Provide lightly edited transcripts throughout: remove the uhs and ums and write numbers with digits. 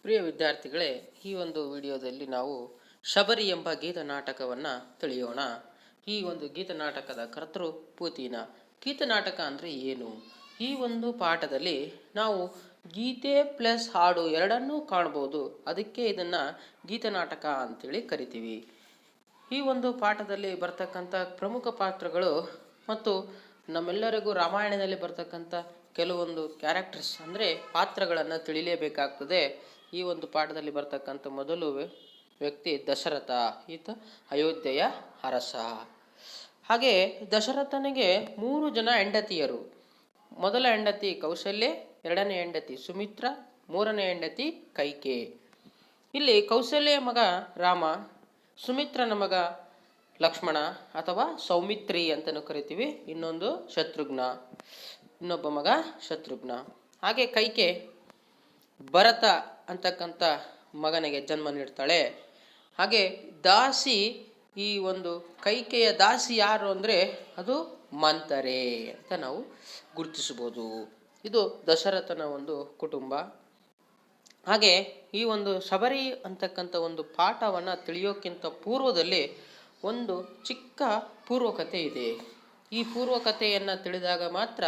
ಪ್ರಿಯ ವಿದ್ಯಾರ್ಥಿಗಳೇ, ಈ ಒಂದು ವಿಡಿಯೋದಲ್ಲಿ ನಾವು ಶಬರಿ ಎಂಬ ಗೀತ ನಾಟಕವನ್ನು ತಿಳಿಯೋಣ. ಈ ಒಂದು ಗೀತ ನಾಟಕದ ಕರ್ತೃ ಪೂತಿನ. ಗೀತ ನಾಟಕ ಅಂದರೆ ಏನು? ಈ ಒಂದು ಪಾಠದಲ್ಲಿ ನಾವು ಗೀತೆ ಪ್ಲಸ್ ಹಾಡು ಎರಡನ್ನೂ ಕಾಣ್ಬೋದು. ಅದಕ್ಕೆ ಇದನ್ನು ಗೀತ ನಾಟಕ ಅಂತೇಳಿ ಕರಿತೀವಿ. ಈ ಒಂದು ಪಾಠದಲ್ಲಿ ಬರ್ತಕ್ಕಂಥ ಪ್ರಮುಖ ಪಾತ್ರಗಳು ಮತ್ತು ನಮ್ಮೆಲ್ಲರಿಗೂ ರಾಮಾಯಣದಲ್ಲಿ ಬರ್ತಕ್ಕಂಥ ಕೆಲವೊಂದು ಕ್ಯಾರೆಕ್ಟರ್ಸ್ ಅಂದರೆ ಪಾತ್ರಗಳನ್ನು ತಿಳಿಯಲೇಬೇಕಾಗ್ತದೆ. ಈ ಒಂದು ಪಾಠದಲ್ಲಿ ಬರ್ತಕ್ಕಂಥ ಮೊದಲು ವ್ಯಕ್ತಿ ದಶರಥ. ಈತ ಅಯೋಧ್ಯೆಯ ಅರಸ. ಹಾಗೆ ದಶರಥನಿಗೆ 3 ಜನ ಹೆಂಡತಿಯರು. ಮೊದಲ ಹೆಂಡತಿ ಕೌಸಲ್ಯೆ, ಎರಡನೇ ಹೆಂಡತಿ ಸುಮಿತ್ರ, ಮೂರನೇ ಹೆಂಡತಿ ಕೈಕೆ. ಇಲ್ಲಿ ಕೌಸಲ್ಯ ಮಗ ರಾಮ, ಸುಮಿತ್ರನ ಮಗ ಲಕ್ಷ್ಮಣ ಅಥವಾ ಸೌಮಿತ್ರಿ ಅಂತಲೂ ಕರಿತೀವಿ. ಇನ್ನೊಂದು ಶತ್ರುಘ್ನ, ಇನ್ನೊಬ್ಬ ಮಗ ಶತ್ರುಘ್ನ. ಹಾಗೆ ಕೈಕೆ ಭರತ ಅಂತಕ್ಕಂಥ ಮಗನಿಗೆ ಜನ್ಮ ನೀಡ್ತಾಳೆ. ಹಾಗೆ ದಾಸಿ, ಈ ಒಂದು ಕೈಕೆಯ ದಾಸಿ ಯಾರು ಅಂದರೆ ಅದು ಮಂಥರೆ ಅಂತ ನಾವು ಗುರುತಿಸ್ಬೋದು. ಇದು ದಶರಥನ ಒಂದು ಕುಟುಂಬ. ಹಾಗೆ ಈ ಒಂದು ಶಬರಿ ಅಂತಕ್ಕಂಥ ಒಂದು ಪಾಠವನ್ನು ತಿಳಿಯೋಕ್ಕಿಂತ ಪೂರ್ವದಲ್ಲಿ ಒಂದು ಚಿಕ್ಕ ಪೂರ್ವಕತೆ ಇದೆ. ಈ ಪೂರ್ವಕತೆಯನ್ನು ತಿಳಿದಾಗ ಮಾತ್ರ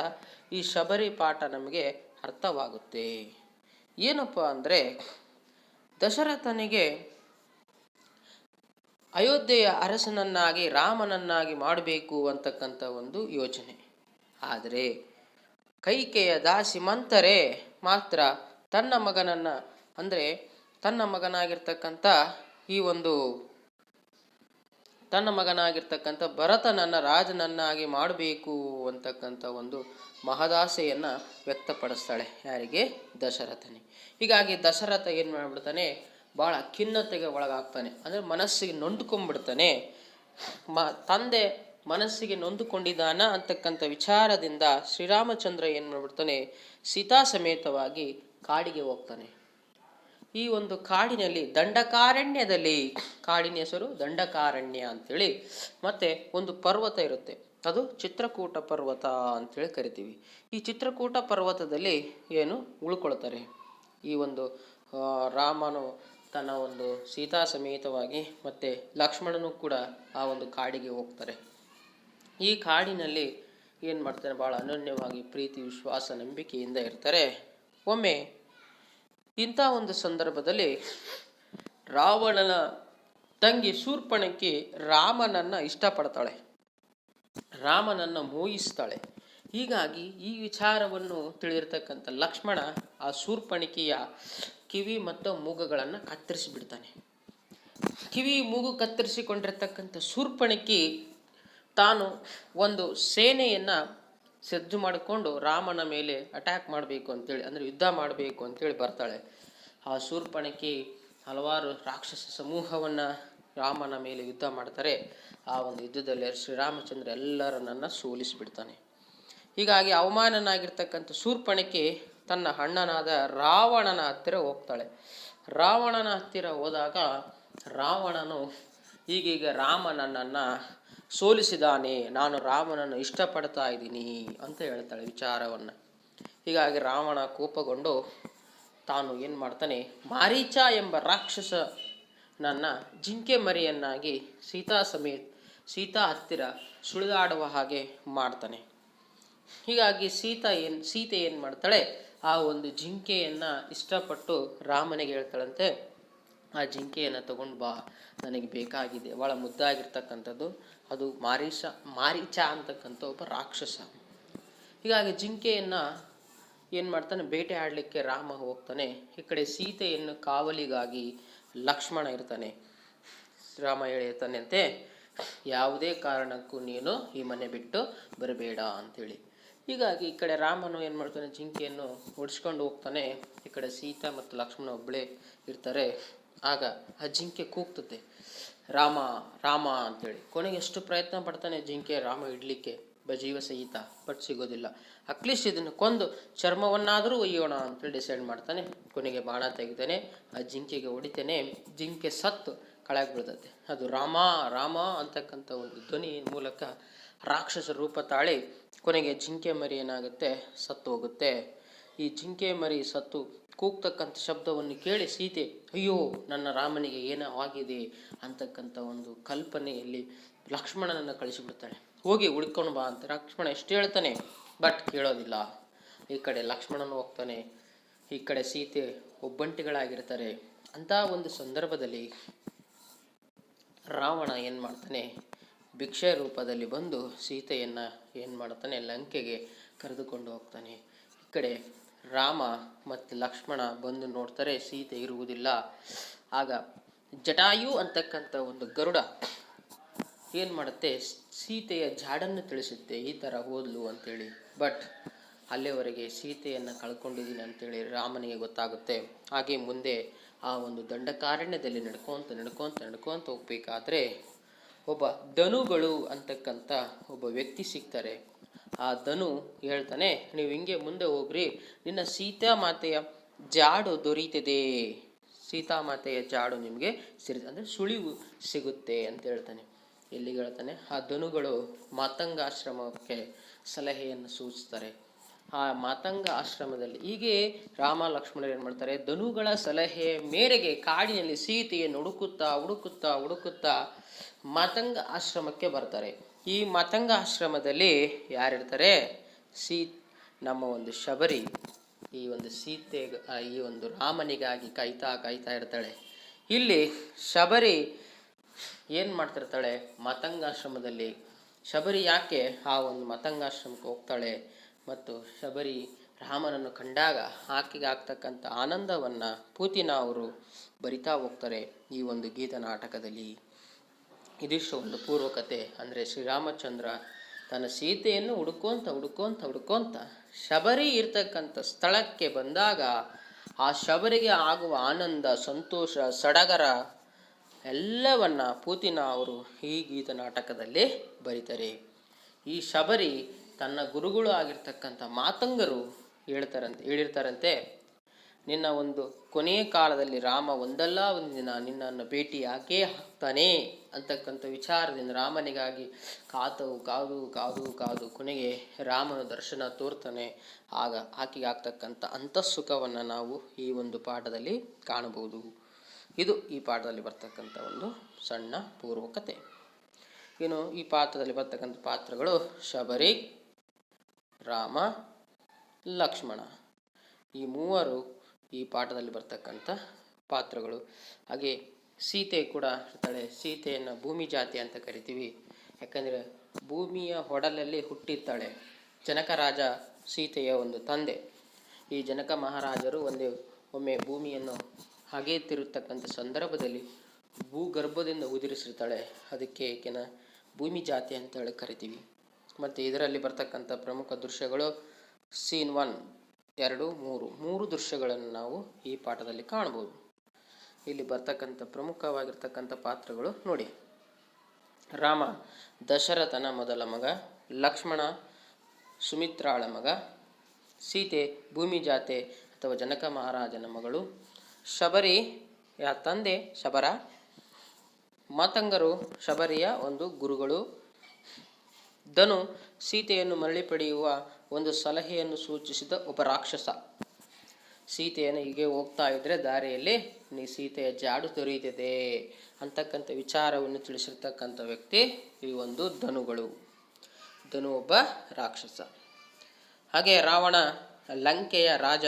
ಈ ಶಬರಿ ಪಾಠ ನಮಗೆ ಅರ್ಥವಾಗುತ್ತೆ. ಏನಪ್ಪ ಅಂದರೆ, ದಶರಥನಿಗೆ ಅಯೋಧ್ಯೆಯ ಅರಸನನ್ನಾಗಿ ರಾಮನನ್ನಾಗಿ ಮಾಡಬೇಕು ಅಂತಕ್ಕಂಥ ಒಂದು ಯೋಚನೆ. ಆದರೆ ಕೈಕೆಯ ದಾಸಿ ಮಂಥರೆ ಮಾತ್ರ ತನ್ನ ಮಗನನ್ನು ಅಂದರೆ ತನ್ನ ಮಗನಾಗಿರ್ತಕ್ಕಂಥ ಭರತನನ್ನು ರಾಜನನ್ನಾಗಿ ಮಾಡಬೇಕು ಅಂತಕ್ಕಂಥ ಒಂದು ಮಹದಾಸೆಯನ್ನು ವ್ಯಕ್ತಪಡಿಸ್ತಾಳೆ. ಯಾರಿಗೆ? ದಶರಥನಿಗೆ. ಹೀಗಾಗಿ ದಶರಥ ಏನು ಮಾಡಿಬಿಡ್ತಾನೆ, ಭಾಳ ಖಿನ್ನತೆಗೆ ಒಳಗಾಗ್ತಾನೆ. ಅಂದರೆ ಮನಸ್ಸಿಗೆ ನೊಂದುಕೊಂಡ್ಬಿಡ್ತಾನೆ. ತಂದೆ ಮನಸ್ಸಿಗೆ ನೊಂದುಕೊಂಡಿದ್ದಾನ ಅಂತಕ್ಕಂಥ ವಿಚಾರದಿಂದ ಶ್ರೀರಾಮಚಂದ್ರ ಏನು ಮಾಡಿಬಿಡ್ತಾನೆ, ಸೀತಾ ಸಮೇತವಾಗಿ ಕಾಡಿಗೆ ಹೋಗ್ತಾನೆ. ಈ ಒಂದು ಕಾಡಿನಲ್ಲಿ ದಂಡಕಾರಣ್ಯದಲ್ಲಿ, ಕಾಡಿನ ಹೆಸರು ದಂಡಕಾರಣ್ಯ ಅಂತೇಳಿ, ಮತ್ತೆ ಒಂದು ಪರ್ವತ ಇರುತ್ತೆ, ಅದು ಚಿತ್ರಕೂಟ ಪರ್ವತ ಅಂತೇಳಿ ಕರಿತೀವಿ. ಈ ಚಿತ್ರಕೂಟ ಪರ್ವತದಲ್ಲಿ ಏನು ಉಳ್ಕೊಳ್ತಾರೆ. ಈ ಒಂದು ರಾಮನು ತನ್ನ ಒಂದು ಸೀತಾ ಸಮೇತವಾಗಿ ಮತ್ತೆ ಲಕ್ಷ್ಮಣನು ಕೂಡ ಆ ಒಂದು ಕಾಡಿಗೆ ಹೋಗ್ತಾರೆ. ಈ ಕಾಡಿನಲ್ಲಿ ಏನು ಮಾಡ್ತಾರೆ, ಭಾಳ ಅನನ್ಯವಾಗಿ ಪ್ರೀತಿ ವಿಶ್ವಾಸ ನಂಬಿಕೆಯಿಂದ ಇರ್ತಾರೆ. ಒಮ್ಮೆ ಇಂಥ ಒಂದು ಸಂದರ್ಭದಲ್ಲಿ ರಾವಣನ ತಂಗಿ ಶೂರ್ಪಣಖಿ ರಾಮನನ್ನು ಇಷ್ಟಪಡ್ತಾಳೆ, ರಾಮನನ್ನು ಮೋಹಿಸ್ತಾಳೆ. ಹೀಗಾಗಿ ಈ ವಿಚಾರವನ್ನು ತಿಳಿದಿರ್ತಕ್ಕಂಥ ಲಕ್ಷ್ಮಣ ಆ ಶೂರ್ಪಣಖಿಯ ಕಿವಿ ಮತ್ತು ಮೂಗುಗಳನ್ನು ಕತ್ತರಿಸಿಬಿಡ್ತಾನೆ. ಕಿವಿ ಮೂಗು ಕತ್ತರಿಸಿಕೊಂಡಿರ್ತಕ್ಕಂಥ ಶೂರ್ಪಣಖಿ ತಾನು ಒಂದು ಸೇನೆಯನ್ನು ಸಜ್ಜು ಮಾಡಿಕೊಂಡು ರಾಮನ ಮೇಲೆ ಅಟ್ಯಾಕ್ ಮಾಡಬೇಕು ಅಂತೇಳಿ, ಅಂದರೆ ಯುದ್ಧ ಮಾಡಬೇಕು ಅಂತೇಳಿ ಬರ್ತಾಳೆ. ಆ ಶೂರ್ಪಣಖಿ ಹಲವಾರು ರಾಕ್ಷಸ ಸಮೂಹವನ್ನು ರಾಮನ ಮೇಲೆ ಯುದ್ಧ ಮಾಡ್ತಾರೆ. ಆ ಒಂದು ಯುದ್ಧದಲ್ಲಿ ಶ್ರೀರಾಮಚಂದ್ರ ಎಲ್ಲರನ್ನ ಸೋಲಿಸಿಬಿಡ್ತಾನೆ. ಹೀಗಾಗಿ ಅವಮಾನನಾಗಿರ್ತಕ್ಕಂಥ ಶೂರ್ಪಣಖಿ ತನ್ನ ಅಣ್ಣನಾದ ರಾವಣನ ಹತ್ತಿರ ಹೋಗ್ತಾಳೆ. ರಾವಣನ ಹತ್ತಿರ ಹೋದಾಗ ರಾವಣನು ಈಗೀಗ ರಾಮನನ್ನು ಸೋಲಿಸಿದಾನೆ, ನಾನು ರಾಮನನ್ನು ಇಷ್ಟಪಡ್ತಾ ಇದ್ದೀನಿ ಅಂತ ಹೇಳ್ತಾಳೆ ವಿಚಾರವನ್ನು. ಹೀಗಾಗಿ ರಾವಣ ಕೋಪಗೊಂಡು ತಾನು ಏನು ಮಾಡ್ತಾನೆ, ಮಾರೀಚ ಎಂಬ ರಾಕ್ಷಸನನ್ನು ಜಿಂಕೆ ಮರಿಯನ್ನಾಗಿ ಸೀತಾ ಹತ್ತಿರ ಸುಳಿದಾಡುವ ಹಾಗೆ ಮಾಡ್ತಾನೆ. ಹೀಗಾಗಿ ಸೀತೆ ಏನು ಮಾಡ್ತಾಳೆ, ಆ ಒಂದು ಜಿಂಕೆಯನ್ನು ಇಷ್ಟಪಟ್ಟು ರಾಮನಿಗೆ ಹೇಳ್ತಾಳಂತೆ, ಆ ಜಿಂಕೆಯನ್ನು ತಗೊಂಡು ಬಾ, ನನಗೆ ಬೇಕಾಗಿದೆ. ಭಾಳ ಮುದ್ದಾಗಿರ್ತಕ್ಕಂಥದ್ದು ಅದು. ಮಾರೀಚ ಅಂತಕ್ಕಂಥ ಒಬ್ಬ ರಾಕ್ಷಸ. ಹೀಗಾಗಿ ಜಿಂಕೆಯನ್ನು ಏನು ಮಾಡ್ತಾನೆ, ಬೇಟೆ ಆಡಲಿಕ್ಕೆ ರಾಮ ಹೋಗ್ತಾನೆ. ಈ ಕಡೆ ಸೀತೆಯನ್ನು ಕಾವಲಿಗಾಗಿ ಲಕ್ಷ್ಮಣ ಇರ್ತಾನೆ. ರಾಮ ಹೇಳ್ತಾನೆ ಅಂತೆ, ಯಾವುದೇ ಕಾರಣಕ್ಕೂ ನೀನು ಈ ಮನೆ ಬಿಟ್ಟು ಬರಬೇಡ ಅಂತೇಳಿ. ಹೀಗಾಗಿ ಈ ಕಡೆ ರಾಮನು ಏನು ಮಾಡ್ತಾನೆ, ಜಿಂಕೆಯನ್ನು ಓಡಿಸ್ಕೊಂಡು ಹೋಗ್ತಾನೆ. ಈ ಕಡೆ ಸೀತಾ ಮತ್ತು ಲಕ್ಷ್ಮಣ ಒಬ್ಬಳೇ ಇರ್ತಾರೆ. ಆಗ ಆ ಜಿಂಕೆ ಕೂಗ್ತತೆ, ರಾಮ ರಾಮ ಅಂತೇಳಿ. ಕೊನೆಗೆ ಎಷ್ಟು ಪ್ರಯತ್ನ ಪಡ್ತಾನೆ ಜಿಂಕೆ ರಾಮ ಇಡ್ಲಿಕ್ಕೆ ಜೀವ ಸಹಿತ, ಬಟ್ ಸಿಗೋದಿಲ್ಲ. ಅಟ್ಲೀಸ್ಟ್ ಇದನ್ನು ಕೊಂದು ಚರ್ಮವನ್ನಾದರೂ ಒಯ್ಯೋಣ ಅಂತೇಳಿ ಡಿಸೈಡ್ ಮಾಡ್ತಾನೆ. ಕೊನೆಗೆ ಬಾಣ ತೆಗಿತಾನೆ, ಆ ಜಿಂಕೆಗೆ ಹೊಡಿತಾನೆ. ಜಿಂಕೆ ಸತ್ತು ಕೆಳಗೆ ಬೀಳ್ತತೆ. ಅದು ರಾಮ ರಾಮ ಅಂತಕ್ಕಂಥ ಒಂದು ಧ್ವನಿ ಮೂಲಕ ರಾಕ್ಷಸ ರೂಪ ತಾಳಿ ಕೊನೆಗೆ ಜಿಂಕೆ ಮರಿ ಏನಾಗುತ್ತೆ, ಸತ್ತು ಹೋಗುತ್ತೆ. ಈ ಜಿಂಕೆ ಮರಿ ಸತ್ತು ಕೂಗ್ತಕ್ಕಂಥ ಶಬ್ದವನ್ನು ಕೇಳಿ ಸೀತೆ ಅಯ್ಯೋ ನನ್ನ ರಾಮನಿಗೆ ಏನೋ ಆಗಿದೆ ಅಂತಕ್ಕಂಥ ಒಂದು ಕಲ್ಪನೆಯಲ್ಲಿ ಲಕ್ಷ್ಮಣನನ್ನು ಕಳಿಸಿಬಿಡ್ತಾಳೆ. ಹೋಗಿ ಹುಡ್ಕೊಂಡು ಬಾ ಅಂತ ಲಕ್ಷ್ಮಣ ಎಷ್ಟು ಹೇಳ್ತಾನೆ, ಬಟ್ ಕೇಳೋದಿಲ್ಲ. ಈ ಕಡೆ ಲಕ್ಷ್ಮಣನು ಹೋಗ್ತಾನೆ, ಈ ಕಡೆ ಸೀತೆ ಒಬ್ಬಂಟಿಗಳಾಗಿರ್ತಾರೆ. ಅಂತ ಒಂದು ಸಂದರ್ಭದಲ್ಲಿ ರಾವಣ ಏನು ಮಾಡ್ತಾನೆ, ಭಿಕ್ಷೆ ರೂಪದಲ್ಲಿ ಬಂದು ಸೀತೆಯನ್ನು ಏನು ಮಾಡ್ತಾನೆ, ಲಂಕೆಗೆ ಕರೆದುಕೊಂಡು ಹೋಗ್ತಾನೆ. ಈ ಕಡೆ ರಾಮ ಮತ್ತು ಲಕ್ಷ್ಮಣ ಬಂದು ನೋಡ್ತಾರೆ, ಸೀತೆ ಇರುವುದಿಲ್ಲ. ಆಗ ಜಟಾಯು ಅಂತಕ್ಕಂಥ ಒಂದು ಗರುಡ ಏನು ಮಾಡುತ್ತೆ, ಸೀತೆಯ ಜಾಡನ್ನು ತಿಳಿಸುತ್ತೆ, ಈ ಥರ ಹೋದ್ಲು ಅಂತೇಳಿ. ಬಟ್ ಅಲ್ಲಿವರೆಗೆ ಸೀತೆಯನ್ನು ಕಳ್ಕೊಂಡಿದ್ದೀನಿ ಅಂತೇಳಿ ರಾಮನಿಗೆ ಗೊತ್ತಾಗುತ್ತೆ. ಹಾಗೆ ಮುಂದೆ ಆ ಒಂದು ದಂಡಕಾರಣ್ಯದಲ್ಲಿ ನಡ್ಕೊಂತ ಹೋಗ್ಬೇಕಾದ್ರೆ ಒಬ್ಬ ಧನುಗಳು ಅಂತಕ್ಕಂಥ ಒಬ್ಬ ವ್ಯಕ್ತಿ ಸಿಗ್ತಾರೆ. ಆ ಧನು ಹೇಳ್ತಾನೆ, ನೀವು ಹಿಂಗೆ ಮುಂದೆ ಹೋಗ್ರಿ, ನಿನ್ನ ಸೀತಾಮಾತೆಯ ಜಾಡು ದೊರೀತಿದೆ, ಸೀತಾಮಾತೆಯ ಜಾಡು ನಿಮಗೆ ಅಂದರೆ ಸುಳಿವು ಸಿಗುತ್ತೆ ಅಂತ ಹೇಳ್ತಾನೆ. ಎಲ್ಲಿಗೆ ಹೇಳ್ತಾನೆ, ಆ ಧನುಗಳು ಮಾತಂಗಾಶ್ರಮಕ್ಕೆ ಸಲಹೆಯನ್ನು ಸೂಚಿಸ್ತಾರೆ. ಆ ಮಾತಂಗ ಆಶ್ರಮದಲ್ಲಿ ಹೀಗೆ ರಾಮ ಲಕ್ಷ್ಮಣರು ಏನು ಮಾಡ್ತಾರೆ, ಧನುಗಳ ಸಲಹೆಯ ಮೇರೆಗೆ ಕಾಡಿನಲ್ಲಿ ಸೀತೆಯನ್ನು ಹುಡುಕುತ್ತಾ ಮಾತಂಗ ಆಶ್ರಮಕ್ಕೆ ಬರ್ತಾರೆ. ಈ ಮಾತಂಗ ಆಶ್ರಮದಲ್ಲಿ ಯಾರಿರ್ತಾರೆ, ನಮ್ಮ ಒಂದು ಶಬರಿ ಈ ಒಂದು ಸೀತೆ ಈ ಒಂದು ರಾಮನಿಗಾಗಿ ಕಾಯ್ತಾ ಇರ್ತಾಳೆ. ಇಲ್ಲಿ ಶಬರಿ ಏನು ಮಾಡ್ತಿರ್ತಾಳೆ, ಮಾತಂಗಾಶ್ರಮದಲ್ಲಿ ಶಬರಿ ಯಾಕೆ ಆ ಒಂದು ಮಾತಂಗಾಶ್ರಮಕ್ಕೆ ಹೋಗ್ತಾಳೆ ಮತ್ತು ಶಬರಿ ರಾಮನನ್ನು ಕಂಡಾಗ ಆಕೆಗೆ ಆಗ್ತಕ್ಕಂಥ ಆನಂದವನ್ನು ಪೂತಿನ ಅವರು ಬರಿತಾ ಹೋಗ್ತಾರೆ ಈ ಒಂದು ಗೀತ ನಾಟಕದಲ್ಲಿ. ಇದಿಷ್ಟು ಒಂದು ಪೂರ್ವಕತೆ. ಅಂದರೆ ಶ್ರೀರಾಮಚಂದ್ರ ತನ್ನ ಸೀತೆಯನ್ನು ಹುಡುಕೊಂತ ಶಬರಿ ಇರ್ತಕ್ಕಂಥ ಸ್ಥಳಕ್ಕೆ ಬಂದಾಗ ಆ ಶಬರಿಗೆ ಆಗುವ ಆನಂದ, ಸಂತೋಷ, ಸಡಗರ ಎಲ್ಲವನ್ನ ಪೂತಿನ ಅವರು ಈ ಗೀತ ನಾಟಕದಲ್ಲಿ ಬರೀತಾರೆ. ಈ ಶಬರಿ ತನ್ನ ಗುರುಗಳು ಆಗಿರ್ತಕ್ಕಂಥ ಮಾತಂಗರು ಹೇಳಿರ್ತಾರಂತೆ, ನಿನ್ನ ಒಂದು ಕೊನೆಯ ಕಾಲದಲ್ಲಿ ರಾಮ ಒಂದಲ್ಲ ಒಂದು ದಿನ ನಿನ್ನನ್ನು ಭೇಟಿಯಾಗೇ ಆಗ್ತಾನೆ ಅಂತಕ್ಕಂಥ ವಿಚಾರದಿಂದ ರಾಮನಿಗಾಗಿ ಕಾದು ಕೊನೆಗೆ ರಾಮನ ದರ್ಶನ ತೋರ್ತಾನೆ. ಆಗ ಆಕೆಗೆ ಆಗ್ತಕ್ಕಂಥ ಅಂತಃಸುಖವನ್ನು ನಾವು ಈ ಒಂದು ಪಾಠದಲ್ಲಿ ಕಾಣಬಹುದು. ಇದು ಈ ಪಾಠದಲ್ಲಿ ಬರ್ತಕ್ಕಂಥ ಒಂದು ಸಣ್ಣ ಪೂರ್ವಕತೆ. ಇನ್ನು ಈ ಪಾತ್ರದಲ್ಲಿ ಬರ್ತಕ್ಕಂಥ ಪಾತ್ರಗಳು ಶಬರಿ, ರಾಮ, ಲಕ್ಷ್ಮಣ, ಈ ಮೂವರು ಈ ಪಾಠದಲ್ಲಿ ಬರ್ತಕ್ಕಂಥ ಪಾತ್ರಗಳು. ಹಾಗೆ ಸೀತೆ ಕೂಡ ಇರ್ತಾಳೆ. ಸೀತೆಯನ್ನು ಭೂಮಿ ಜಾತಿ ಅಂತ ಕರಿತೀವಿ, ಯಾಕಂದರೆ ಭೂಮಿಯ ಹೊಡಲಲ್ಲಿ ಹುಟ್ಟಿರ್ತಾಳೆ. ಜನಕ ರಾಜ ಸೀತೆಯ ಒಂದು ತಂದೆ. ಈ ಜನಕ ಮಹಾರಾಜರು ಒಮ್ಮೆ ಭೂಮಿಯನ್ನು ಹಾಗೆ ತಿರುತ್ತಕ್ಕಂಥ ಸಂದರ್ಭದಲ್ಲಿ ಭೂಗರ್ಭದಿಂದ ಉದುರಿಸಿರ್ತಾಳೆ. ಅದಕ್ಕೆ ಈಕೆನ ಭೂಮಿ ಜಾತಿ ಅಂತ ಹೇಳಿ ಕರಿತೀವಿ. ಮತ್ತು ಇದರಲ್ಲಿ ಬರ್ತಕ್ಕಂಥ ಪ್ರಮುಖ ದೃಶ್ಯಗಳು ಸೀನ್ 1, 2, 3 ದೃಶ್ಯಗಳನ್ನು ನಾವು ಈ ಪಾಠದಲ್ಲಿ ಕಾಣ್ಬೋದು. ಇಲ್ಲಿ ಬರ್ತಕ್ಕಂಥ ಪ್ರಮುಖವಾಗಿರ್ತಕ್ಕಂಥ ಪಾತ್ರಗಳು ನೋಡಿ. ರಾಮ ದಶರಥನ ಮೊದಲ ಮಗ, ಲಕ್ಷ್ಮಣ ಸುಮಿತ್ರಾಳ ಮಗ, ಸೀತೆ ಭೂಮಿ ಜಾತೆ ಅಥವಾ ಜನಕ ಮಹಾರಾಜನ ಮಗಳು, ಶಬರಿಯ ತಂದೆ ಶಬರ, ಮಾತಂಗರು ಶಬರಿಯ ಒಂದು ಗುರುಗಳು, ಧನು ಸೀತೆಯನ್ನು ಮರಳಿ ಪಡೆಯುವ ಒಂದು ಸಲಹೆಯನ್ನು ಸೂಚಿಸಿದ ಒಬ್ಬ ರಾಕ್ಷಸ. ಸೀತೆಯನ್ನು ಹೀಗೆ ಹೋಗ್ತಾ ಇದ್ರೆ ದಾರಿಯಲ್ಲಿ ಸೀತೆಯ ಜಾಡು ದೊರೆಯುತ್ತದೆ ಅಂತಕ್ಕಂಥ ವಿಚಾರವನ್ನು ತಿಳಿಸಿರ್ತಕ್ಕಂಥ ವ್ಯಕ್ತಿ ಈ ಒಂದು ಧನು ಒಬ್ಬ ರಾಕ್ಷಸ. ಹಾಗೆ ರಾವಣ ಲಂಕೆಯ ರಾಜ.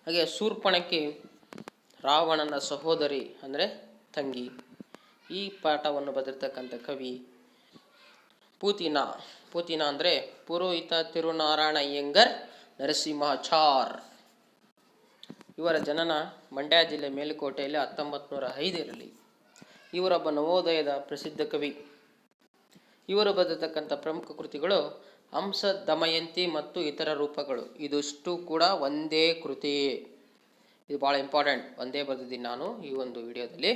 ಹಾಗೆ ಶೂರ್ಪಣಖಿ ರಾವಣನ ಸಹೋದರಿ ಅಂದರೆ ತಂಗಿ. ಈ ಪಾಠವನ್ನು ಬರೆದಿರ್ತಕ್ಕಂಥ ಕವಿ ಪೂತಿನ ಅಂದರೆ ಪುರೋಹಿತ ತಿರುನಾರಾಯಣ ಅಯ್ಯಂಗರ್ ನರಸಿಂಹಾಚಾರ್. ಇವರ ಜನನ ಮಂಡ್ಯ ಜಿಲ್ಲೆ ಮೇಲುಕೋಟೆಯಲ್ಲಿ 1905 ಇವರೊಬ್ಬ ನವೋದಯದ ಪ್ರಸಿದ್ಧ ಕವಿ. ಇವರು ಬರೆದಿರ್ತಕ್ಕಂಥ ಪ್ರಮುಖ ಕೃತಿಗಳು ಹಂಸ ದಮಯಂತಿ ಮತ್ತು ಇತರ ರೂಪಗಳು. ಇದಿಷ್ಟು ಕೂಡ ಒಂದೇ ಕೃತಿ. ಇದು ಭಾಳ ಇಂಪಾರ್ಟೆಂಟ್. ಒಂದೇ ಬರೆದಿದ್ದೀನಿ ನಾನು ಈ ಒಂದು ವಿಡಿಯೋದಲ್ಲಿ.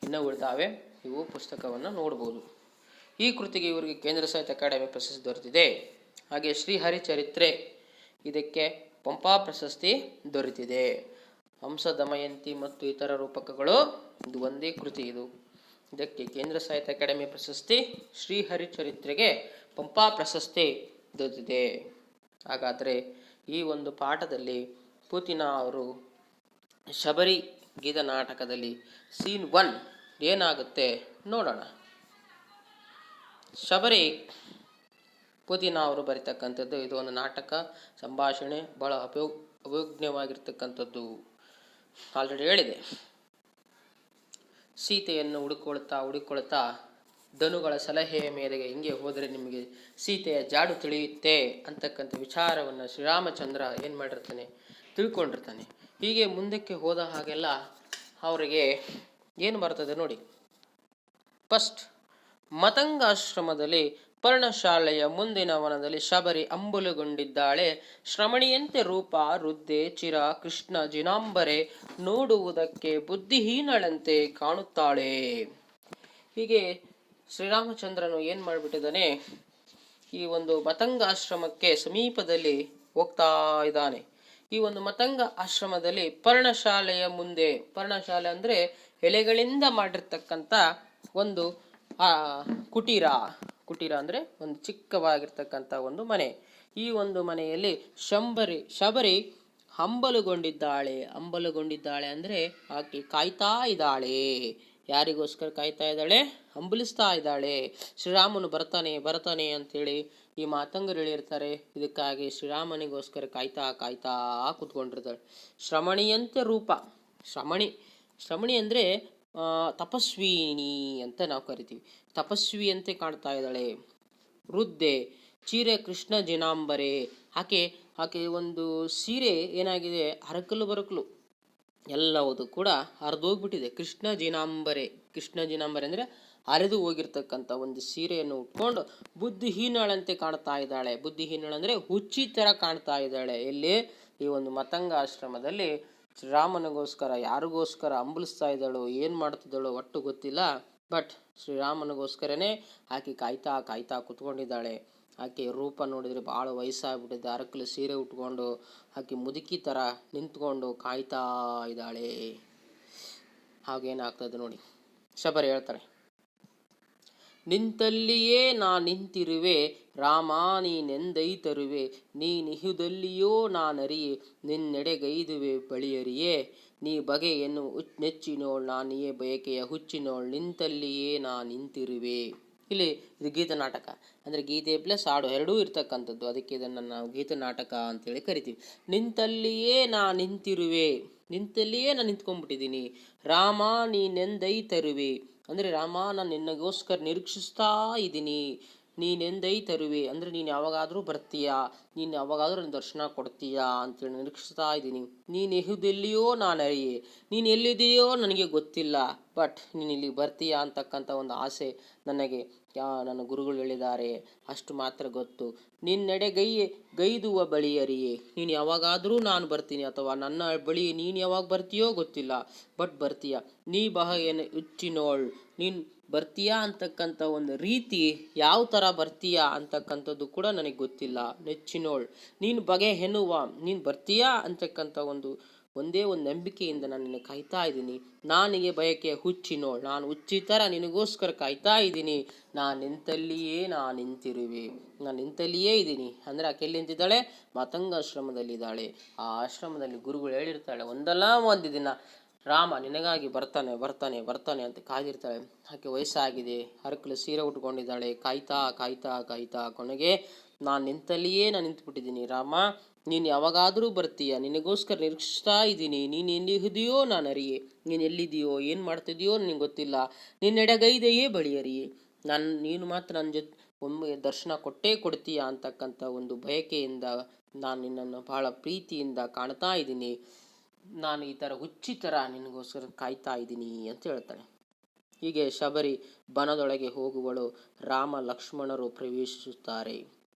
ಇನ್ನೂ ಉಳಿದಾವೆ, ಇವು ಪುಸ್ತಕವನ್ನು ನೋಡ್ಬೋದು. ಈ ಕೃತಿಗೆ ಇವರಿಗೆ ಕೇಂದ್ರ ಸಾಹಿತ್ಯ ಅಕಾಡೆಮಿ ಪ್ರಶಸ್ತಿ ದೊರೆತಿದೆ. ಹಾಗೆ ಶ್ರೀಹರಿಚರಿತ್ರೆ, ಇದಕ್ಕೆ ಪಂಪಾ ಪ್ರಶಸ್ತಿ ದೊರೆತಿದೆ. ಹಂಸ ದಮಯಂತಿ ಮತ್ತು ಇತರ ರೂಪಕಗಳು ಇದು ಒಂದೇ ಕೃತಿ. ಇದಕ್ಕೆ ಕೇಂದ್ರ ಸಾಹಿತ್ಯ ಅಕಾಡೆಮಿ ಪ್ರಶಸ್ತಿ, ಶ್ರೀಹರಿಚರಿತ್ರೆಗೆ ಪಂಪಾ ಪ್ರಶಸ್ತಿ ದೊರೆತಿದೆ. ಹಾಗಾದರೆ ಈ ಒಂದು ಪಾಠದಲ್ಲಿ ಪೂತಿನ ಅವರು ಶಬರಿ ಗೀತ ನಾಟಕದಲ್ಲಿ ಸೀನ್ 1 ಏನಾಗುತ್ತೆ ನೋಡೋಣ. ಶಬರಿ ಪೂತಿನ ಅವರು ಬರೀತಕ್ಕಂಥದ್ದು. ಇದು ಒಂದು ನಾಟಕ ಸಂಭಾಷಣೆ, ಬಹಳ ಅಭಿಜ್ಞವಾಗಿರ್ತಕ್ಕಂಥದ್ದು. ಆಲ್ರೆಡಿ ಹೇಳಿದೆ. ಸೀತೆಯನ್ನು ಹುಡುಕೊಳ್ತಾ ಧನುಗಳ ಸಲಹೆಯ ಮೇರೆಗೆ ಹಿಂಗೆ ಹೋದರೆ ನಿಮಗೆ ಸೀತೆಯ ಜಾಡು ತಿಳಿಯುತ್ತೆ ಅಂತಕ್ಕಂಥ ವಿಚಾರವನ್ನು ಶ್ರೀರಾಮಚಂದ್ರ ಏನು ಮಾಡಿರ್ತಾನೆ, ತಿಳ್ಕೊಂಡಿರ್ತಾನೆ. ಹೀಗೆ ಮುಂದಕ್ಕೆ ಹೋದ ಹಾಗೆಲ್ಲ ಅವರಿಗೆ ಏನು ಬರ್ತದೆ ನೋಡಿ. ಫಸ್ಟ್, ಮತಂಗಾಶ್ರಮದಲ್ಲಿ ಪರ್ಣಶಾಲೆಯ ಮುಂದಿನ ವನದಲ್ಲಿ ಶಬರಿ ಅಂಬುಲುಗೊಂಡಿದ್ದಾಳೆ. ಶ್ರಮಣಿಯಂತೆ ರೂಪ, ವೃದ್ಧೆ, ಚಿರ, ಕೃಷ್ಣ ಜಿನಾಂಬರೆ, ನೋಡುವುದಕ್ಕೆ ಬುದ್ಧಿಹೀನಳಂತೆ ಕಾಣುತ್ತಾಳೆ. ಹೀಗೆ ಶ್ರೀರಾಮಚಂದ್ರನು ಏನು ಮಾಡಿಬಿಟ್ಟಿದ್ದಾನೆ, ಈ ಒಂದು ಮತಂಗಾಶ್ರಮಕ್ಕೆ ಸಮೀಪದಲ್ಲಿ ಹೋಗ್ತಾ ಇದ್ದಾನೆ. ಈ ಒಂದು ಮತಂಗ ಆಶ್ರಮದಲ್ಲಿ ಪರ್ಣಶಾಲೆಯ ಮುಂದೆ, ಪರ್ಣಶಾಲೆ ಅಂದರೆ ಎಲೆಗಳಿಂದ ಮಾಡಿರ್ತಕ್ಕಂಥ ಒಂದು ಕುಟೀರ ಅಂದರೆ ಒಂದು ಚಿಕ್ಕವಾಗಿರ್ತಕ್ಕಂಥ ಒಂದು ಮನೆ. ಈ ಒಂದು ಮನೆಯಲ್ಲಿ ಶಬರಿ ಹಂಬಲುಗೊಂಡಿದ್ದಾಳೆ ಅಂದರೆ ಆಕೆ ಕಾಯ್ತಾ ಇದ್ದಾಳೆ. ಯಾರಿಗೋಸ್ಕರ ಕಾಯ್ತಾ ಇದ್ದಾಳೆ? ಹಂಬಲಿಸ್ತಾ ಇದ್ದಾಳೆ. ಶ್ರೀರಾಮನು ಬರ್ತಾನೆ ಅಂತೇಳಿ ಈ ಮಾತಂಗರು ಹೇಳಿರ್ತಾರೆ. ಇದಕ್ಕಾಗಿ ಶ್ರೀರಾಮನಿಗೋಸ್ಕರ ಕಾಯ್ತಾ ಕೂತ್ಕೊಂಡಿರ್ತಾಳೆ. ಶ್ರಮಣಿಯಂತೆ ರೂಪ, ಶ್ರಮಣಿ ಅಂದರೆ ತಪಸ್ವಿನಿ ಅಂತ ನಾವು ಕರಿತೀವಿ. ತಪಸ್ವಿಯಂತೆ ಕಾಣ್ತಾ ಇದ್ದಾಳೆ. ವೃದ್ಧೆ, ಚೀರೆ ಕೃಷ್ಣ ಜಿನಾಂಬರೆ, ಆಕೆ ಒಂದು ಸೀರೆ ಏನಾಗಿದೆ, ಬರಕಲು ಎಲ್ಲವುದು ಕೂಡ ಹರಿದೋಗ್ಬಿಟ್ಟಿದೆ. ಕೃಷ್ಣ ಜಿನಾಂಬರೆ ಅಂದರೆ ಹರಿದು ಹೋಗಿರ್ತಕ್ಕಂಥ ಒಂದು ಸೀರೆಯನ್ನು ಉಟ್ಕೊಂಡು ಬುದ್ಧಿಹೀನಳಂತೆ ಕಾಣ್ತಾ ಇದ್ದಾಳೆ. ಬುದ್ಧಿಹೀನಳಂದ್ರೆ ಹುಚ್ಚಿ ತರ ಕಾಣ್ತಾ ಇದ್ದಾಳೆ. ಎಲ್ಲಿ? ಈ ಒಂದು ಮತಂಗ ಆಶ್ರಮದಲ್ಲಿ ಶ್ರೀರಾಮನಿಗೋಸ್ಕರ ಯಾರಿಗೋಸ್ಕರ ಹಂಬಲಿಸ್ತಾ ಇದ್ದಾಳೋ, ಏನು ಮಾಡ್ತಿದ್ದಾಳೋ ಒಟ್ಟು ಗೊತ್ತಿಲ್ಲ. ಬಟ್ ಶ್ರೀರಾಮನಿಗೋಸ್ಕರನೇ ಆಕೆ ಕಾಯ್ತಾ ಕುತ್ಕೊಂಡಿದ್ದಾಳೆ. ಆಕೆ ರೂಪ ನೋಡಿದರೆ ಭಾಳ ವಯಸ್ಸಾಗ್ಬಿಟ್ಟಿದೆ. ಅರಕಲು ಸೀರೆ ಉಟ್ಕೊಂಡು ಆಕೆ ಮುದುಕಿ ಥರ ನಿಂತ್ಕೊಂಡು ಕಾಯ್ತಾ ಇದ್ದಾಳೆ. ಹಾಗೇನಾಗ್ತದೆ ನೋಡಿ. ಶಬರಿ ಹೇಳ್ತಾಳೆ, ನಿಂತಲ್ಲಿಯೇ ನಾ ನಿಂತಿರುವೆ ರಾಮ ನೀನೆಂದೈತರುವೆ, ನೀನಿಹುದಲ್ಲಿಯೋ ನಾನರಿಯೆ ನಿನ್ನೆಡೆಗೈದುವೆ ಬಳಿಯರಿಯೇ, ನೀ ಬಗೆಯನ್ನು ನೆಚ್ಚಿನೋಳ್ ನಾನಿಯೇ ಬಯಕೆಯ ಹುಚ್ಚಿನೋಳ್, ನಿಂತಲ್ಲಿಯೇ ನಾ ನಿಂತಿರುವೆ. ಇಲ್ಲಿ ಇದು ಗೀತ ನಾಟಕ ಅಂದರೆ ಗೀತೆ ಪ್ಲಸ್ ಹಾಡು ಎರಡೂ ಇರ್ತಕ್ಕಂಥದ್ದು. ಅದಕ್ಕೆ ಇದನ್ನು ನಾವು ಗೀತ ನಾಟಕ ಅಂತೇಳಿ ಕರಿತೀವಿ. ನಿಂತಲ್ಲಿಯೇ ನಾ ನಿಂತ್ಕೊಂಡ್ಬಿಟ್ಟಿದ್ದೀನಿ. ರಾಮ ನೀನೆಂದೈತರುವೆ ಅಂದರೆ ರಾಮ ನಾನು ನಿನ್ನಗೋಸ್ಕರ ನಿರೀಕ್ಷಿಸ್ತಾ ಇದ್ದೀನಿ. ನೀನೆಂದೈತರುವೆ ಅಂದರೆ ನೀನು ಯಾವಾಗಾದರೂ ಬರ್ತೀಯಾ, ನೀನು ಯಾವಾಗಾದರೂ ನನ್ನ ದರ್ಶನ ಕೊಡ್ತೀಯಾ ಅಂತೇಳಿ ನಿರೀಕ್ಷಿಸ್ತಾ ಇದ್ದೀನಿ. ನೀನು ಎಹುದೆಲ್ಲಿಯೋ ನಾನು ಅರಿಯೆ, ನೀನು ಎಲ್ಲಿದೆಯೋ ನನಗೆ ಗೊತ್ತಿಲ್ಲ. ಬಟ್ ನೀನು ಇಲ್ಲಿ ಬರ್ತೀಯಾ ಅಂತಕ್ಕಂಥ ಒಂದು ಆಸೆ ನನಗೆ ನನ್ನ ಗುರುಗಳು ಹೇಳಿದ್ದಾರೆ, ಅಷ್ಟು ಮಾತ್ರ ಗೊತ್ತು. ನಿನ್ನೆಡೆಗೈದುವ ಬಳಿಯರಿಯೇ, ನೀನು ಯಾವಾಗಾದರೂ ನಾನು ಬರ್ತೀನಿ ಅಥವಾ ನನ್ನ ಬಳಿ ನೀನು ಯಾವಾಗ ಬರ್ತೀಯೋ ಗೊತ್ತಿಲ್ಲ, ಬಟ್ ಬರ್ತೀಯ. ನೀ ಬಗೆಯನ್ನು ಹುಚ್ಚಿನೋಳ್, ನೀನು ಬರ್ತೀಯಾ ಅಂತಕ್ಕಂಥ ಒಂದು ರೀತಿ ಯಾವ ಥರ ಬರ್ತೀಯಾ ಅಂತಕ್ಕಂಥದ್ದು ಕೂಡ ನನಗೆ ಗೊತ್ತಿಲ್ಲ. ನೆಚ್ಚಿನೋಳ್, ನೀನು ನೀನು ಬರ್ತೀಯಾ ಅಂತಕ್ಕಂಥ ಒಂದೇ ಒಂದು ನಂಬಿಕೆಯಿಂದ ನಾನು ನಿನ್ನ ಕಾಯ್ತಾ ಇದ್ದೀನಿ. ನಾನಿಗೆ ಬಯಕೆ ಹುಚ್ಚಿನೋಳ್, ನಾನು ಹುಚ್ಚಿ ಥರ ನಿನಗೋಸ್ಕರ ಕಾಯ್ತಾ ಇದ್ದೀನಿ. ನಾನು ನಿಂತಲ್ಲಿಯೇ ಇದ್ದೀನಿ ಅಂದರೆ ಆಕೆ ಎಲ್ಲಿ ನಿಂತಿದ್ದಾಳೆ? ಮತಂಗಾಶ್ರಮದಲ್ಲಿದ್ದಾಳೆ. ಆ ಆಶ್ರಮದಲ್ಲಿ ಗುರುಗಳು ಹೇಳಿರ್ತಾಳೆ, ಒಂದಲ್ಲ ಒಂದು ದಿನ ರಾಮ ನಿನಗಾಗಿ ಬರ್ತಾನೆ ಅಂತ ಕಾದಿರ್ತಾಳೆ. ಆಕೆ ವಯಸ್ಸಾಗಿದೆ, ಹರಕಲು ಸೀರೆ ಉಟ್ಕೊಂಡಿದ್ದಾಳೆ. ಕಾಯ್ತಾ ಕೊನೆಗೆ ನಾನು ನಿಂತುಬಿಟ್ಟಿದ್ದೀನಿ. ರಾಮ ನೀನು ಯಾವಾಗಾದರೂ ಬರ್ತೀಯ, ನಿನಗೋಸ್ಕರ ನಿರೀಕ್ಷಿಸ್ತಾ ಇದ್ದೀನಿ. ನೀನು ಎಲ್ಲಿದೆಯೋ ನಾನು ಅರಿಯೆ, ನೀನು ಎಲ್ಲಿದೆಯೋ ಏನು ಮಾಡ್ತಿದೆಯೋ ನನಗೆ ಗೊತ್ತಿಲ್ಲ. ನಿನ್ನೆಡೆಗೈದೆಯೇ ಬಳಿಯರಿಯೇ, ನೀನು ಮಾತ್ರ ನನ್ನ ಜೊತೆ ಒಮ್ಮೆ ದರ್ಶನ ಕೊಡ್ತೀಯಾ ಅಂತಕ್ಕಂಥ ಒಂದು ಬಯಕೆಯಿಂದ ನಾನು ನಿನ್ನನ್ನು ಬಹಳ ಪ್ರೀತಿಯಿಂದ ಕಾಣ್ತಾ ಇದ್ದೀನಿ. ನಾನು ಈ ಥರ ಹುಚ್ಚಿ ಥರ ನಿನಗೋಸ್ಕರ ಕಾಯ್ತಾ ಇದ್ದೀನಿ ಅಂತ ಹೇಳ್ತಾಳೆ. ಹೀಗೆ ಶಬರಿ ಬನದೊಳಗೆ ಹೋಗುವಳು. ರಾಮ ಲಕ್ಷ್ಮಣರು ಪ್ರವೇಶಿಸುತ್ತಾರೆ.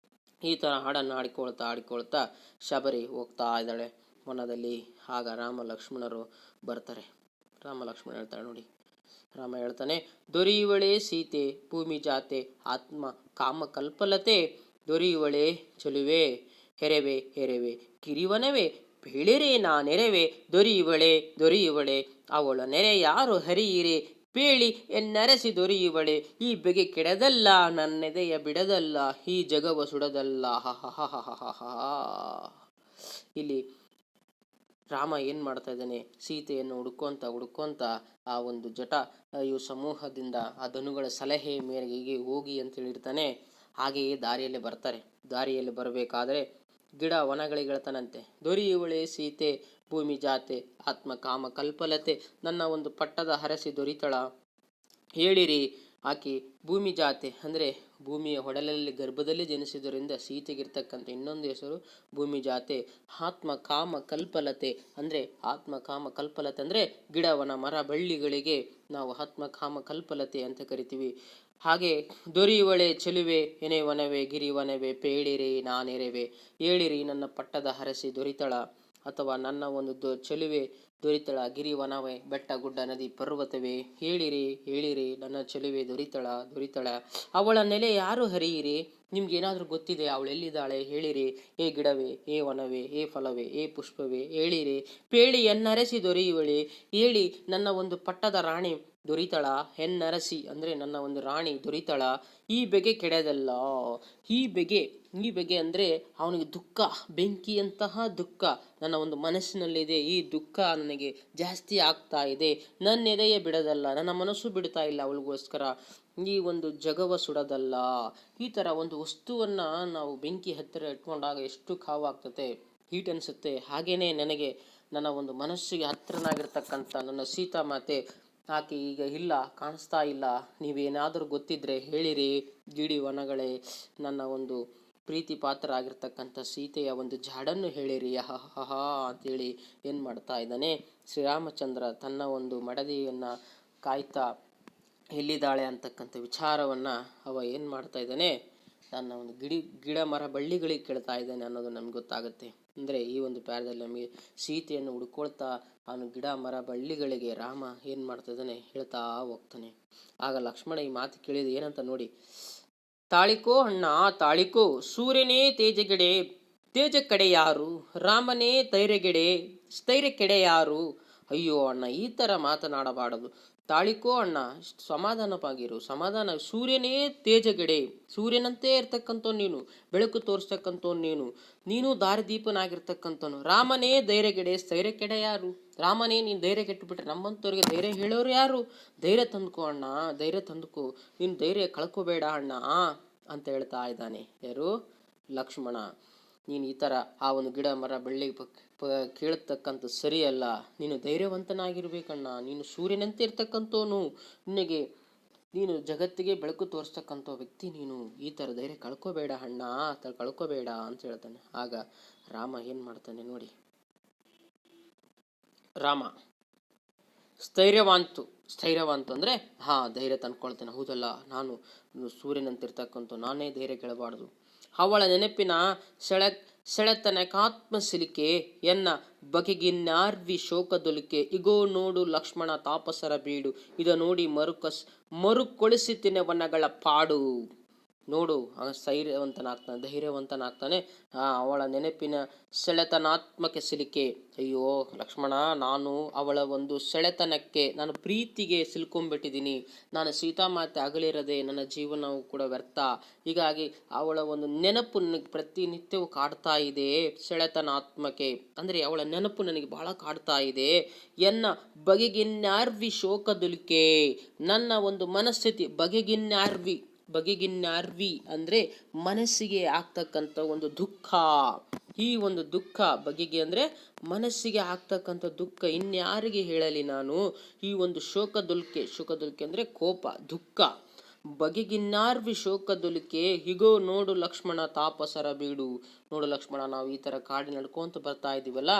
ಈ ಥರ ಹಾಡನ್ನು ಆಡಿಕೊಳ್ತಾ ಶಬರಿ ಹೋಗ್ತಾ ಇದ್ದಾಳೆ ವನದಲ್ಲಿ. ಆಗ ರಾಮ ಲಕ್ಷ್ಮಣರು ಬರ್ತಾರೆ. ಲಕ್ಷ್ಮಣ ಹೇಳ್ತಾಳೆ ನೋಡಿ. ರಾಮ ಹೇಳ್ತಾನೆ, ದೊರೆಯುವಳೆ ಸೀತೆ ಭೂಮಿ ಜಾತೆ ಆತ್ಮ ಕಾಮ ಕಲ್ಪಲತೆ, ದೊರೆಯುವಳೆ ಚಲುವೆ ಹೆರೆವೆ ಕಿರಿವನವೇ ಬೇಳೆರೆ ನಾ ನೆರವೆ, ದೊರೆಯುವಳೆ ಅವಳ ನೆರೆ ಯಾರು ಹರಿಯಿರೆ, ಪೇಳಿ ಎನ್ನರಸಿ ದೊರೆಯುವಳೆ, ಈ ಬೆಗೆ ಕೆಡದಲ್ಲ ನನ್ನೆದೆಯ ಬಿಡದಲ್ಲ, ಈ ಜಗವ ಸುಡದಲ್ಲ. ಇಲ್ಲಿ ರಾಮ ಏನು ಮಾಡ್ತಾ ಇದ್ದಾನೆ, ಸೀತೆಯನ್ನು ಹುಡ್ಕೊಂತ ಆ ಒಂದು ಜಟಾಯು ಸಮೂಹದಿಂದ ಆ ಧನುಗಳ ಸಲಹೆ ಮೇರೆಗೆ ಹೋಗಿ ಅಂತ ಹೇಳಿರ್ತಾನೆ. ಹಾಗೆಯೇ ದಾರಿಯಲ್ಲಿ ಬರ್ತಾರೆ. ದಾರಿಯಲ್ಲಿ ಬರಬೇಕಾದ್ರೆ ಗಿಡ ವನಗಳಿಗೆ ಹೇಳ್ತಾನಂತೆ, ದೊರೆಯುವಳೆ ಸೀತೆ ಭೂಮಿ ಜಾತೆ ಆತ್ಮ ಕಾಮ ಕಲ್ಪಲತೆ, ನನ್ನ ಒಂದು ಪಟ್ಟದ ಹರಸಿ ದೊರಿತಳ ಹೇಳಿರಿ. ಆಕೆ ಭೂಮಿ ಜಾತೆ ಅಂದರೆ ಭೂಮಿಯ ಹೊಡಲಲ್ಲಿ ಗರ್ಭದಲ್ಲಿ ಜನಿಸಿದ್ದರಿಂದ ಸೀತೆಗಿರ್ತಕ್ಕಂಥ ಇನ್ನೊಂದು ಹೆಸರು ಭೂಮಿ ಜಾತೆ. ಆತ್ಮ ಕಾಮ ಕಲ್ಪಲತೆ ಅಂದರೆ ಆತ್ಮ ಕಾಮ ಕಲ್ಪಲತೆ ಅಂದರೆ ಗಿಡವನ ಮರ ಬಳ್ಳಿಗಳಿಗೆ ನಾವು ಆತ್ಮ ಕಾಮ ಕಲ್ಪಲತೆ ಅಂತ ಕರಿತೀವಿ. ಹಾಗೆ ದೊರೆಯುವಳೆ ಚೆಲುವೆ ಎನೆ ವನವೇ ಗಿರಿವನವೇ ಪೇಳಿರಿ ನಾನೆರೆವೆ, ಹೇಳಿರಿ ನನ್ನ ಪಟ್ಟದ ಹರಸಿ ದೊರಿತಳ ಅಥವಾ ನನ್ನ ಒಂದು ಚೆಲುವೆ ದೊರಿತಳ, ಗಿರಿವನವೇ ಬೆಟ್ಟ ಗುಡ್ಡ ನದಿ ಪರ್ವತವೇ, ಹೇಳಿರಿ ನನ್ನ ಚೆಲುವೆ ದೊರಿತಳ ಅವಳ ನೆಲೆ ಯಾರು ಹರಿಯಿರಿ, ನಿಮ್ಗೇನಾದ್ರೂ ಗೊತ್ತಿದೆ ಅವಳು ಎಲ್ಲಿದ್ದಾಳೆ ಹೇಳಿರಿ, ಏ ಗಿಡವೇ ಏ ವನವೇ ಏ ಫಲವೇ ಏ ಪುಷ್ಪವೇ ಹೇಳಿರಿ, ಪೇಳಿ ಎನ್ನರಸಿ ದೊರೆಯುವಳಿ, ಹೇಳಿ ನನ್ನ ಒಂದು ಪಟ್ಟದ ರಾಣಿ ದೊರಿತಳ, ಹೆನ್ನರಸಿ ಅಂದರೆ ನನ್ನ ಒಂದು ರಾಣಿ ದೊರಿತಳ, ಈ ಬೆಗೆ ಕೆಡದಲ್ಲ. ಈ ಬೆಗೆ ಅಂದರೆ ಅವನಿಗೆ ದುಃಖ, ಬೆಂಕಿಯಂತಹ ದುಃಖ ನನ್ನ ಒಂದು ಮನಸ್ಸಿನಲ್ಲಿದೆ, ಈ ದುಃಖ ನನಗೆ ಜಾಸ್ತಿ ಆಗ್ತಾ ಇದೆ, ನನ್ನ ಎದೆಯ ಬಿಡದಲ್ಲ, ನನ್ನ ಮನಸ್ಸು ಬಿಡ್ತಾ ಇಲ್ಲ ಅವಳಿಗೋಸ್ಕರ, ಈ ಒಂದು ಜಗವ ಸುಡದಲ್ಲ. ಈ ಥರ ಒಂದು ವಸ್ತುವನ್ನ ನಾವು ಬೆಂಕಿ ಹತ್ತಿರ ಇಟ್ಕೊಂಡಾಗ ಎಷ್ಟು ಕಾವಾಗ್ತತೆ, ಹೀಟ್ ಅನಿಸುತ್ತೆ. ಹಾಗೇನೆ ನನಗೆ ನನ್ನ ಒಂದು ಮನಸ್ಸಿಗೆ ಹತ್ತಿರನಾಗಿರ್ತಕ್ಕಂಥ ನನ್ನ ಸೀತಾಮಾತೆ ಆಕೆ ಈಗ ಇಲ್ಲ, ಕಾಣಿಸ್ತಾ ಇಲ್ಲ, ನೀವೇನಾದರೂ ಗೊತ್ತಿದ್ರೆ ಹೇಳಿರಿ ಗಿಡಿ ವನಗಳೇ, ನನ್ನ ಒಂದು ಪ್ರೀತಿ ಪಾತ್ರ ಆಗಿರ್ತಕ್ಕಂಥ ಸೀತೆಯ ಒಂದು ಜಾಡನ್ನು ಹೇಳಿರಿ ಹಾ ಅಂತೇಳಿ ಏನು ಮಾಡ್ತಾ ಇದ್ದಾನೆ ಶ್ರೀರಾಮಚಂದ್ರ ತನ್ನ ಒಂದು ಮಡದಿಯನ್ನು ಕಾಯ್ತಾ ಎಲ್ಲಿದ್ದಾಳೆ ಅಂತಕ್ಕಂಥ ವಿಚಾರವನ್ನು ಅವ ಏನು ಮಾಡ್ತಾ ಇದ್ದಾನೆ, ನನ್ನ ಒಂದು ಗಿಡ ಮರ ಬಳ್ಳಿಗಳಿಗೆ ಕೇಳ್ತಾ ಇದ್ದಾನೆ ಅನ್ನೋದು ನಮ್ಗೆ ಗೊತ್ತಾಗುತ್ತೆ. ಅಂದರೆ ಈ ಒಂದು ಪ್ಯಾರದಲ್ಲಿ ನಮಗೆ ಸೀತೆಯನ್ನು ಹುಡ್ಕೊಳ್ತಾ ಅವನು ಗಿಡ ಮರ ಬಳ್ಳಿಗಳಿಗೆ ರಾಮ ಏನು ಮಾಡ್ತಾ ಇದ್ದಾನೆ ಹೇಳ್ತಾ ಹೋಗ್ತಾನೆ. ಆಗ ಲಕ್ಷ್ಮಣ ಈ ಮಾತು ಕೇಳಿದ ಏನಂತ ನೋಡಿ, ತಾಳಿಕೋ ಅಣ್ಣ ತಾಳಿಕೋ ಸೂರ್ಯನೇ ತೇಜ ಕಡೆ ಯಾರು, ರಾಮನೇ ಸ್ಥೈರ್ಯ ಕೆಡೆ ಯಾರು. ಅಯ್ಯೋ ಅಣ್ಣ ಈ ಥರ ಮಾತನಾಡಬಾರದು, ತಾಳಿಕೋ ಅಣ್ಣ ಸಮಾಧಾನವಾಗಿರು, ಸಮಾಧಾನ. ಸೂರ್ಯನೇ ತೇಜಗೆಡೆ, ಸೂರ್ಯನಂತೆ ಇರ್ತಕ್ಕಂಥ ನೀನು, ಬೆಳಕು ತೋರಿಸ್ತಕ್ಕಂಥ ನೀನು ದಾರಿದೀಪನಾಗಿರ್ತಕ್ಕಂಥನು. ರಾಮನೇ ಧೈರ್ಯಗೆಡೆ ಸ್ಥೈರ್ಯ ಕೆಡೆ ಯಾರು, ರಾಮನೇ ನೀನು ಧೈರ್ಯ ಕೆಟ್ಟುಬಿಟ್ರೆ ನಮ್ಮಂಥವ್ರಿಗೆ ಧೈರ್ಯ ಹೇಳೋರು ಯಾರು, ಧೈರ್ಯ ತಂದುಕೋ ಅಣ್ಣ, ಧೈರ್ಯ ತಂದುಕೋ, ನೀನು ಧೈರ್ಯ ಕಳ್ಕೋಬೇಡ ಅಣ್ಣ ಅಂತ ಹೇಳ್ತಾ ಇದ್ದಾನೆ ಯಾರು, ಲಕ್ಷ್ಮಣ. ನೀನು ಈ ಥರ ಆ ಒಂದು ಗಿಡ ಮರ ಬಳ್ಳಿ ಕೇಳತಕ್ಕಂಥ ಸರಿಯಲ್ಲ, ನೀನು ಧೈರ್ಯವಂತನಾಗಿರ್ಬೇಕಣ್ಣ, ನೀನು ಸೂರ್ಯನಂತೆ ಇರ್ತಕ್ಕಂಥವನು, ನೀನು ಜಗತ್ತಿಗೆ ಬೆಳಕು ತೋರಿಸ್ತಕ್ಕಂಥ ವ್ಯಕ್ತಿ, ನೀನು ಈ ಥರ ಧೈರ್ಯ ಕಳ್ಕೋಬೇಡ ಅಣ್ಣ, ಕಳ್ಕೋಬೇಡ ಅಂತ ಹೇಳ್ತಾನೆ. ಆಗ ರಾಮ ಏನು ಮಾಡ್ತಾನೆ ನೋಡಿ, ರಾಮ ಸ್ಥೈರ್ಯವಂತು ಅಂದರೆ ಧೈರ್ಯ ತಂದ್ಕೊಳ್ತೇನೆ, ಹೌದಲ್ಲ ನಾನು ಸೂರ್ಯನಂತಿರ್ತಕ್ಕಂಥ ನಾನೇ ಧೈರ್ಯ ಕೇಳಬಾರ್ದು. ಅವಳ ನೆನಪಿನ ಸೆಳೆತನಕಾತ್ಮ ಸಿಲಿಕೆ ಎನ್ನ ಬಗೆಗಿನ್ಯಾರ್ವಿ ಶೋಕದೊಲಿಕೆ, ಇಗೋ ನೋಡು ಲಕ್ಷ್ಮಣ ತಾಪಸರ ಬೀಡು, ಇದ ನೋಡಿ ಮರುಕೊಳಿಸುತ್ತಿನ ವನಗಳ ಪಾಡು. ನೋಡು ಧೈರ್ಯವಂತನಾಗ್ತಾನೆ. ಅವಳ ನೆನಪಿನ ಸೆಳೆತನಾತ್ಮಕ ಸಿಲಿಕೆ, ಅಯ್ಯೋ ಲಕ್ಷ್ಮಣ ನಾನು ಅವಳ ಒಂದು ಸೆಳೆತನಕ್ಕೆ, ನಾನು ಪ್ರೀತಿಗೆ ಸಿಲ್ಕೊಂಡ್ಬಿಟ್ಟಿದ್ದೀನಿ, ನಾನು ಸೀತಾಮಾತೆ ಅಗಲಿರದೆ ನನ್ನ ಜೀವನವು ಕೂಡ ವ್ಯರ್ಥ, ಹೀಗಾಗಿ ಅವಳ ಒಂದು ನೆನಪು ನನಗೆ ಪ್ರತಿನಿತ್ಯವೂ ಕಾಡ್ತಾ ಇದೆ. ಸೆಳೆತನಾತ್ಮಕೆ ಅಂದರೆ ಅವಳ ನೆನಪು ನನಗೆ ಬಹಳ ಕಾಡ್ತಾ ಇದೆ. ಎನ್ನ ಬಗೆಗಿನ್ಯಾರ್ವಿ ಶೋಕದುಲಿಕೆ, ನನ್ನ ಒಂದು ಮನಸ್ಥಿತಿ ಬಗೆಗಿನ್ಯಾರ್ವಿ ಅಂದರೆ ಮನಸ್ಸಿಗೆ ಆಗ್ತಕ್ಕಂಥ ಒಂದು ದುಃಖ, ಈ ಒಂದು ದುಃಖ ಬಗೆಗೆ ಅಂದರೆ ಮನಸ್ಸಿಗೆ ಆಗ್ತಕ್ಕಂಥ ದುಃಖ ಇನ್ಯಾರಿಗೆ ಹೇಳಲಿ ನಾನು, ಈ ಒಂದು ಶೋಕದುಲ್ಕೆ ಅಂದರೆ ಕೋಪ ದುಃಖ, ಬಗೆಗಿನ್ಯಾರ್ವಿ ಶೋಕದುಲಿಕೆ, ಹೀಗೋ ನೋಡು ಲಕ್ಷ್ಮಣ ತಾಪಸರ ಬೀಡು. ನೋಡು ಲಕ್ಷ್ಮಣ, ನಾವು ಈ ಥರ ಕಾಡಿ ನಡ್ಕೊಂತ ಬರ್ತಾ ಇದ್ದೀವಲ್ಲ,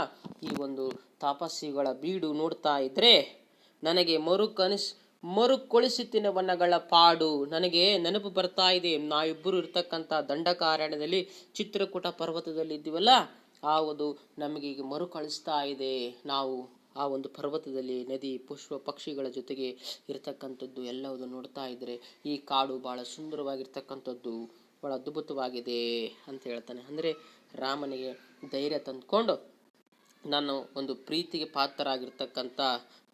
ಈ ಒಂದು ತಾಪಸಿಗಳ ಬೀಡು ನೋಡ್ತಾ ಇದ್ರೆ ನನಗೆ ಮರುಕೊಳಿಸುತ್ತಿನ ವನಗಳ ಪಾಡು, ನನಗೆ ನೆನಪು ಬರ್ತಾ ಇದೆ. ನಾವಿಬ್ಬರು ಇರ್ತಕ್ಕಂಥ ದಂಡಕಾರಣ್ಯದಲ್ಲಿ ಚಿತ್ರಕೂಟ ಪರ್ವತದಲ್ಲಿ ಇದ್ದೀವಲ್ಲ, ಅದು ನಮಗೆ ಈಗ ಮರುಕಳಿಸ್ತಾ ಇದೆ. ನಾವು ಆ ಒಂದು ಪರ್ವತದಲ್ಲಿ ನದಿ ಪುಷ್ಪ ಪಕ್ಷಿಗಳ ಜೊತೆಗೆ ಇರತಕ್ಕಂಥದ್ದು ಎಲ್ಲವುದು ನೋಡ್ತಾ ಇದ್ರೆ ಈ ಕಾಡು ಬಹಳ ಸುಂದರವಾಗಿರ್ತಕ್ಕಂಥದ್ದು, ಬಹಳ ಅದ್ಭುತವಾಗಿದೆ ಅಂತ ಹೇಳ್ತಾನೆ. ಅಂದರೆ ರಾಮನಿಗೆ ಧೈರ್ಯ ತಂದ್ಕೊಂಡು ನಾನು ಒಂದು ಪ್ರೀತಿಗೆ ಪಾತ್ರರಾಗಿರ್ತಕ್ಕಂಥ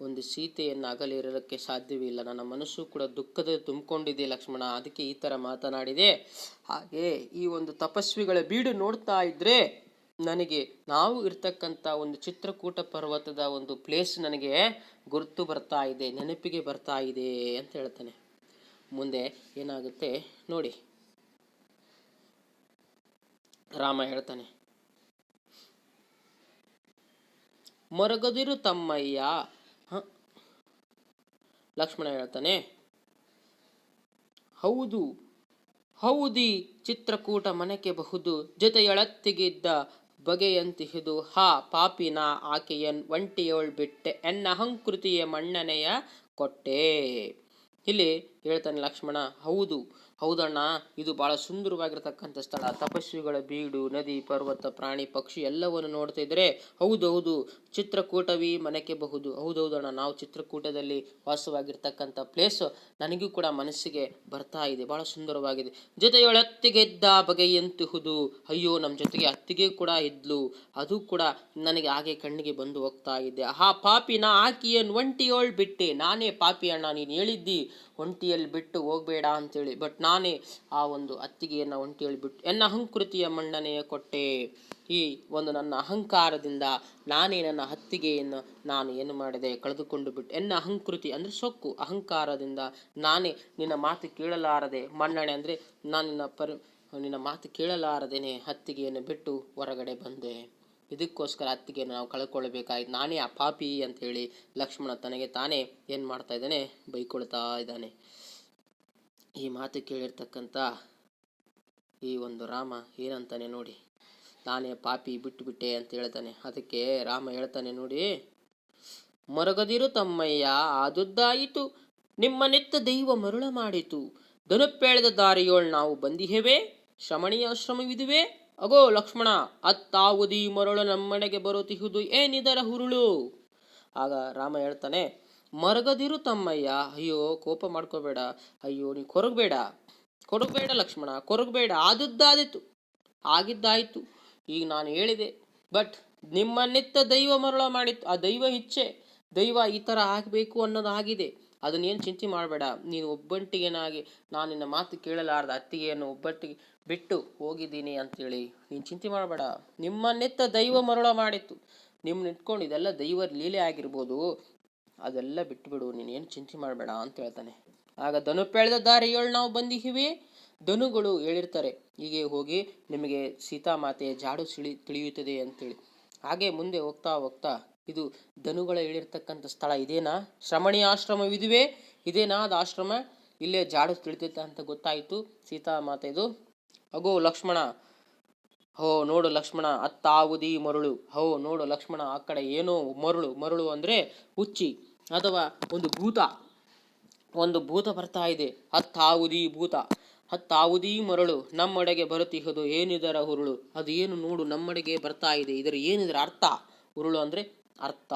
ಒಂದು ಸೀತೆಯನ್ನು ಅಗಲಿರೋಕ್ಕೆ ಸಾಧ್ಯವಿಲ್ಲ, ನನ್ನ ಮನಸ್ಸು ಕೂಡ ದುಃಖದ ತುಂಬಿಕೊಂಡಿದೆ ಲಕ್ಷ್ಮಣ, ಅದಕ್ಕೆ ಈ ಥರ ಮಾತನಾಡಿದೆ. ಹಾಗೆ ಈ ಒಂದು ತಪಸ್ವಿಗಳ ಬೀಡು ನೋಡ್ತಾ ಇದ್ರೆ ನನಗೆ ನಾವು ಇರ್ತಕ್ಕಂಥ ಒಂದು ಚಿತ್ರಕೂಟ ಪರ್ವತದ ಒಂದು ಪ್ಲೇಸ್ ನನಗೆ ಗುರುತು ಬರ್ತಾ ಇದೆ, ನೆನಪಿಗೆ ಬರ್ತಾ ಇದೆ ಅಂತ ಹೇಳ್ತಾನೆ. ಮುಂದೆ ಏನಾಗುತ್ತೆ ನೋಡಿ. ರಾಮ ಹೇಳ್ತಾನೆ, ಮರಗದಿರು ತಮ್ಮಯ್ಯ. ಲಕ್ಷ್ಮಣ ಹೇಳ್ತಾನೆ, ಹೌದು ಹೌದಿ ಚಿತ್ರಕೂಟ ಮನಕ್ಕೆ ಬಹುದು, ಜೊತೆಯೊಳತ್ತಿಗಿದ್ದ ಬಗೆಯಂತಿಹುದು, ಹಾ ಪಾಪಿನ ಆಕೆಯನ್ ಒಂಟಿಯೋಳ್ ಬಿಟ್ಟೆ, ಎನ್ನ ಅಹಂಕೃತಿಯ ಮಣ್ಣನೆಯ ಕೊಟ್ಟೆ. ಇಲ್ಲಿ ಹೇಳ್ತಾನೆ ಲಕ್ಷ್ಮಣ, ಹೌದಣ್ಣ, ಇದು ಬಹಳ ಸುಂದರವಾಗಿರ್ತಕ್ಕಂಥ ಸ್ಥಳ, ತಪಸ್ವಿಗಳ ಬೀಡು, ನದಿ, ಪರ್ವತ, ಪ್ರಾಣಿ, ಪಕ್ಷಿ ಎಲ್ಲವನ್ನು ನೋಡ್ತಾ ಇದ್ರೆ ಹೌದೌದು ಚಿತ್ರಕೂಟವಿ ಮನಕ್ಕೆ ಬಹುದು. ಹೌದೌದಣ್ಣ, ನಾವು ಚಿತ್ರಕೂಟದಲ್ಲಿ ವಾಸವಾಗಿರ್ತಕ್ಕಂಥ ಪ್ಲೇಸ್ ನನಗೂ ಕೂಡ ಮನಸ್ಸಿಗೆ ಬರ್ತಾ ಇದೆ, ಬಹಳ ಸುಂದರವಾಗಿದೆ. ಜೊತೆಯೊಳತ್ತಿಗೆದ್ದ ಬಗೆಯಂತಹುದು, ಅಯ್ಯೋ ನಮ್ಮ ಜೊತೆಗೆ ಅತ್ತಿಗೆ ಕೂಡ ಇದ್ಲು, ಅದು ಕೂಡ ನನಗೆ ಹಾಗೆ ಕಣ್ಣಿಗೆ ಬಂದು ಹೋಗ್ತಾ ಇದೆ. ಆ ಪಾಪಿನ ಆಕಿಯನ್ ಒಂಟಿಯೋಳ್ ಬಿಟ್ಟೆ, ನಾನೇ ಪಾಪಿ ಅಣ್ಣ, ನೀನು ಹೇಳಿದ್ದಿ ಒಂಟಿಯಲ್ಲಿ ಬಿಟ್ಟು ಹೋಗ್ಬೇಡ ಅಂತೇಳಿ, ಬಟ್ ನಾನೇ ಆ ಒಂದು ಅತ್ತಿಗೆಯನ್ನು ಒಂಟಿಯಲ್ಲಿ ಬಿಟ್ಟು ಎನ್ನ ಅಹಂಕೃತಿಯ ಮಣ್ಣನೆಯ ಕೊಟ್ಟೆ. ಈ ಒಂದು ನನ್ನ ಅಹಂಕಾರದಿಂದ ನಾನೇ ನನ್ನ ಅತ್ತಿಗೆಯನ್ನು ನಾನು ಏನು ಮಾಡಿದೆ, ಕಳೆದುಕೊಂಡು ಬಿಟ್ಟು. ಎನ್ನ ಅಹಂಕೃತಿ ಅಂದರೆ ಸೊಕ್ಕು, ಅಹಂಕಾರದಿಂದ ನಾನೇ ನಿನ್ನ ಮಾತು ಕೇಳಲಾರದೆ, ಮನ್ನಣೆ ಅಂದರೆ ನಾನು ನಿನ್ನ ಮಾತು ಕೇಳಲಾರದೇನೆ ಅತ್ತಿಗೆಯನ್ನು ಬಿಟ್ಟು ಹೊರಗಡೆ ಬಂದೆ. ಇದಕ್ಕೋಸ್ಕರ ಅತ್ತಿಗೆಯನ್ನು ನಾವು ಕಳ್ಕೊಳ್ಬೇಕಾಯ್ತು, ನಾನೇ ಆ ಪಾಪಿ ಅಂತ ಹೇಳಿ ಲಕ್ಷ್ಮಣ ತನಗೆ ತಾನೇ ಏನು ಮಾಡ್ತಾ ಇದ್ದಾನೆ, ಬೈಕೊಳ್ತಾ ಇದ್ದಾನೆ. ಈ ಮಾತು ಕೇಳಿರ್ತಕ್ಕಂಥ ಈ ಒಂದು ರಾಮ ಏನಂತಾನೆ ನೋಡಿ, ನಾನೇ ಪಾಪಿ ಬಿಟ್ಟುಬಿಟ್ಟೆ ಅಂತ ಹೇಳ್ತಾನೆ. ಅದಕ್ಕೆ ರಾಮ ಹೇಳ್ತಾನೆ ನೋಡಿ, ಮರಗದಿರು ತಮ್ಮಯ್ಯ ಆದುದ್ದಾಯಿತು, ನಿಮ್ಮ ನೆತ್ತ ದೈವ ಮರುಳ ಮಾಡಿತು, ದನುಪ್ಪೆಳೆದ ದಾರಿಯೋಳ್ ನಾವು ಬಂದಿಹೇವೆ, ಶ್ರಮಣೀಯ ಆಶ್ರಮವಿದುವೆ, ಅಗೋ ಲಕ್ಷ್ಮಣ ಅತ್ತಾವುದಿ ಮರಳು ನಮ್ಮನೆಗೆ ಬರುತ್ತಿಹುದು, ಏನಿದರ ಹುರುಳು. ಆಗ ರಾಮ ಹೇಳ್ತಾನೆ, ಮರಗದಿರು ತಮ್ಮಯ್ಯ, ಅಯ್ಯೋ ಕೋಪ ಮಾಡ್ಕೋಬೇಡ, ಅಯ್ಯೋ ನೀ ಕೊರಗಬೇಡ ಲಕ್ಷ್ಮಣ, ಕೊರಗಬೇಡ, ಆದದ್ದಾದಿತ್ತು, ಆಗಿದ್ದಾಯಿತು, ಈಗ ನಾನು ಹೇಳಿದೆ, ಬಟ್ ನಿಮ್ಮನ್ನೆತ್ತ ದೈವ ಮರಳ ಮಾಡಿತ್ತು, ಆ ದೈವ ಇಚ್ಛೆ, ದೈವ ಈ ಥರ ಆಗಬೇಕು ಅನ್ನೋದು ಆಗಿದೆ, ಅದನ್ನೇನು ಚಿಂತೆ ಮಾಡಬೇಡ. ನೀನು ಒಬ್ಬಂಟಿಗೆನಾಗಿ ನಾನು ನಿನ್ನ ಮಾತು ಕೇಳಲಾರ್ದ ಅತ್ತಿಗೆಯನ್ನು ಒಬ್ಬಟ್ಟಿಗೆ ಬಿಟ್ಟು ಹೋಗಿದ್ದೀನಿ ಅಂತೇಳಿ ನೀನು ಚಿಂತೆ ಮಾಡಬೇಡ. ನಿಮ್ಮನ್ನೆತ್ತ ದೈವ ಮರಳ ಮಾಡಿತ್ತು, ನಿಮ್ಮನ್ನ ಇಟ್ಕೊಂಡು ಇದೆಲ್ಲ ದೈವ ಲೀಲೆ ಆಗಿರ್ಬೋದು, ಅದೆಲ್ಲ ಬಿಟ್ಟುಬಿಡು, ನೀನೇನು ಚಿಂತೆ ಮಾಡಬೇಡ ಅಂತ ಹೇಳ್ತಾನೆ. ಆಗ ದನುಪ್ಪೆಳೆದ ದಾರಿಯೋಳು ನಾವು ಬಂದಿದ್ದೀವಿ, ದನುಗಳು ಹೇಳಿರ್ತಾರೆ, ಹೀಗೆ ಹೋಗಿ ನಿಮಗೆ ಸೀತಾಮಾತೆಯ ಜಾಡು ತಿಳಿಯುತ್ತದೆ ಅಂತೇಳಿ. ಹಾಗೆ ಮುಂದೆ ಹೋಗ್ತಾ ಹೋಗ್ತಾ ಇದು ದನುಗಳ ಹೇಳಿರ್ತಕ್ಕಂಥ ಸ್ಥಳ ಇದೇನಾ, ಶ್ರಮಣೀಯ ಆಶ್ರಮವಿದುವೆ, ಇದೇನಾ ಅದು ಆಶ್ರಮ, ಇಲ್ಲೇ ಜಾಡು ತಿಳಿತೈತೆ ಅಂತ ಗೊತ್ತಾಯಿತು ಸೀತಾಮಾತೆದು. ಅಗೋ ಲಕ್ಷ್ಮಣ, ಹೋ ನೋಡು ಲಕ್ಷ್ಮಣ ಅತ್ತಾವುದಿ ಮರುಳು, ಹೋ ನೋಡು ಲಕ್ಷ್ಮಣ ಆ ಕಡೆ ಏನೋ ಮರುಳು ಅಂದರೆ ಹುಚ್ಚಿ ಅಥವಾ ಒಂದು ಭೂತ ಬರ್ತಾ ಇದೆ. ಹತ್ತಾವುದಿ ಮರಳು ನಮ್ಮಡೆಗೆ ಬರುತ್ತಿಹುದು, ಏನಿದರ ಹುರುಳು, ಅದು ಏನು ನೋಡು ನಮ್ಮಡೆಗೆ ಬರ್ತಾ ಇದೆ, ಇದರ ಏನಿದರ ಅರ್ಥ. ಹುರುಳು ಅಂದರೆ ಅರ್ಥ,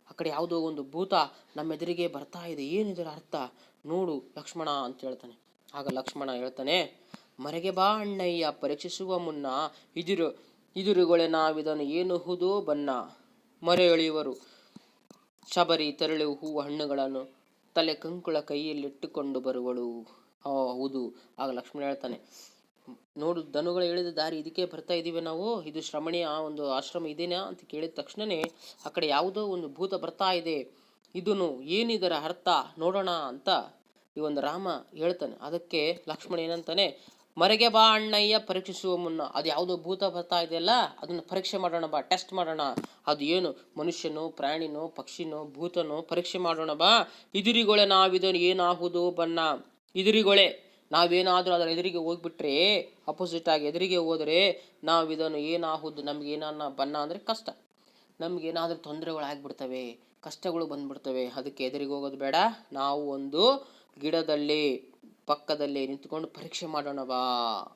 ಆ ಕಡೆ ಯಾವುದೋ ಒಂದು ಭೂತ ನಮ್ಮೆದುರಿಗೆ ಬರ್ತಾ ಇದೆ, ಏನಿದರ ಅರ್ಥ ನೋಡು ಲಕ್ಷ್ಮಣ ಅಂತ ಹೇಳ್ತಾನೆ. ಆಗ ಲಕ್ಷ್ಮಣ ಹೇಳ್ತಾನೆ, ಮರೆಗೆ ಬಾ ಅಣ್ಣಯ್ಯ ಪರೀಕ್ಷಿಸುವ ಮುನ್ನ, ಇದುರುಗೊಳೆ ನಾವಿದನು ಏನು ಹುದು ಬನ್ನ, ಮರೆ ಎಳೆಯುವರು ಶಬರಿ ತೆರಳು ಹೂವು ಹಣ್ಣುಗಳನ್ನು ತಲೆ ಕಂಕುಳ ಕೈಯಲ್ಲಿಟ್ಟುಕೊಂಡು ಬರುವಳು. ಹೌದು. ಆಗ ಲಕ್ಷ್ಮಣ ಹೇಳ್ತಾನೆ, ನೋಡು ದನುಗಳು ಹೇಳಿದ ದಾರಿ ಇದಕ್ಕೆ ಬರ್ತಾ ಇದೀವಿ ನಾವು, ಇದು ಶ್ರಮಣೀಯ ಒಂದು ಆಶ್ರಮ ಇದೇನಾ ಅಂತ ಕೇಳಿದ ತಕ್ಷಣನೇ ಆ ಕಡೆ ಯಾವುದೋ ಒಂದು ಭೂತ ಬರ್ತಾ ಇದೆ, ಇದನ್ನು ಏನಿದರ ಅರ್ಥ ನೋಡೋಣ ಅಂತ ಈ ಒಂದು ರಾಮ ಹೇಳ್ತಾನೆ. ಅದಕ್ಕೆ ಲಕ್ಷ್ಮಣ ಏನಂತಾನೆ, ಮರೆಗೆ ಬಾ ಅಣ್ಣಯ್ಯ ಪರೀಕ್ಷಿಸುವ ಮುನ್ನ, ಅದು ಯಾವುದೋ ಭೂತ ಬರ್ತಾ ಇದೆಯಲ್ಲ ಅದನ್ನು ಪರೀಕ್ಷೆ ಮಾಡೋಣ ಬಾ, ಟೆಸ್ಟ್ ಮಾಡೋಣ, ಅದು ಏನು ಮನುಷ್ಯನೋ ಪ್ರಾಣಿನೋ ಪಕ್ಷಿನೋ ಭೂತನೋ ಪರೀಕ್ಷೆ ಮಾಡೋಣ ಬಾ. ಇದುರಿಗೊಳೆ ನಾವಿದನು ಏನಾಹುದು ಬನ್ನ, ಇದುರಿಗೊಳೆ ನಾವೇನಾದರೂ ಅದರ ಎದುರಿಗೆ ಹೋಗ್ಬಿಟ್ರೆ, ಅಪೋಸಿಟ್ ಆಗಿ ಎದುರಿಗೆ ಹೋದರೆ ನಾವಿದನ್ನು ಏನಾಹುದು, ನಮ್ಗೆ ಏನನ್ನ ಬನ್ನ ಅಂದರೆ ಕಷ್ಟ, ನಮ್ಗೇನಾದ್ರೂ ತೊಂದರೆಗಳಾಗ್ಬಿಡ್ತವೆ, ಕಷ್ಟಗಳು ಬಂದ್ಬಿಡ್ತವೆ, ಅದಕ್ಕೆ ಎದುರಿಗೆ ಹೋಗೋದು ಬೇಡ, ನಾವು ಒಂದು ಗಿಡದಲ್ಲಿ ಪಕ್ಕದಲ್ಲಿ ನಿಂತ್ಕೊಂಡು ಪರೀಕ್ಷೆ ಮಾಡೋಣ ಬಾ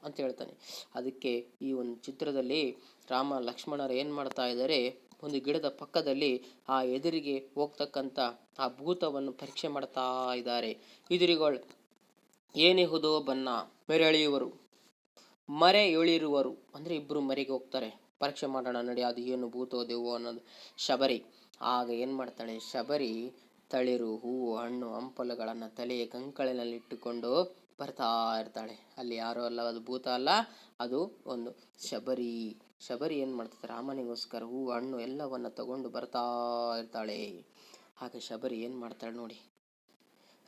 ಅಂತ ಹೇಳ್ತಾನೆ. ಅದಕ್ಕೆ ಈ ಒಂದು ಚಿತ್ರದಲ್ಲಿ ರಾಮ ಲಕ್ಷ್ಮಣರು ಏನು ಮಾಡ್ತಾ ಇದ್ದಾರೆ, ಒಂದು ಗಿಡದ ಪಕ್ಕದಲ್ಲಿ ಆ ಎದುರಿಗೆ ಹೋಗ್ತಕ್ಕಂಥ ಆ ಭೂತವನ್ನು ಪರೀಕ್ಷೆ ಮಾಡ್ತಾ ಇದ್ದಾರೆ. ಎದುರಿಗಳು ಏನಿಹುದೋ ಬನ್ನ, ಮರೆ ಎಳಿರುವರು ಅಂದರೆ ಇಬ್ಬರು ಮರೆಗೆ ಹೋಗ್ತಾರೆ, ಪರೀಕ್ಷೆ ಮಾಡೋಣ ನಡಿ ಅದು ಏನು ಭೂತೋ ದೇವೋ ಅನ್ನೋದು. ಶಬರಿ ಆಗ ಏನು ಮಾಡ್ತಾಳೆ, ಶಬರಿ ತಳಿರು ಹೂವು ಹಣ್ಣು ಹಂಪಲುಗಳನ್ನು ತಲೆಯ ಕಂಕಳಿನಲ್ಲಿ ಇಟ್ಟುಕೊಂಡು ಬರ್ತಾ ಇರ್ತಾಳೆ. ಅಲ್ಲಿ ಯಾರೋ ಅಲ್ಲ, ಅದು ಭೂತ ಅಲ್ಲ, ಅದು ಒಂದು ಶಬರಿ ಶಬರಿ ಏನು ಮಾಡ್ತದೆ, ರಾಮನಿಗೋಸ್ಕರ ಹೂ ಹಣ್ಣು ಎಲ್ಲವನ್ನ ತಗೊಂಡು ಬರ್ತಾ ಇರ್ತಾಳೆ. ಹಾಗೆ ಶಬರಿ ಏನು ಮಾಡ್ತಾಳೆ ನೋಡಿ.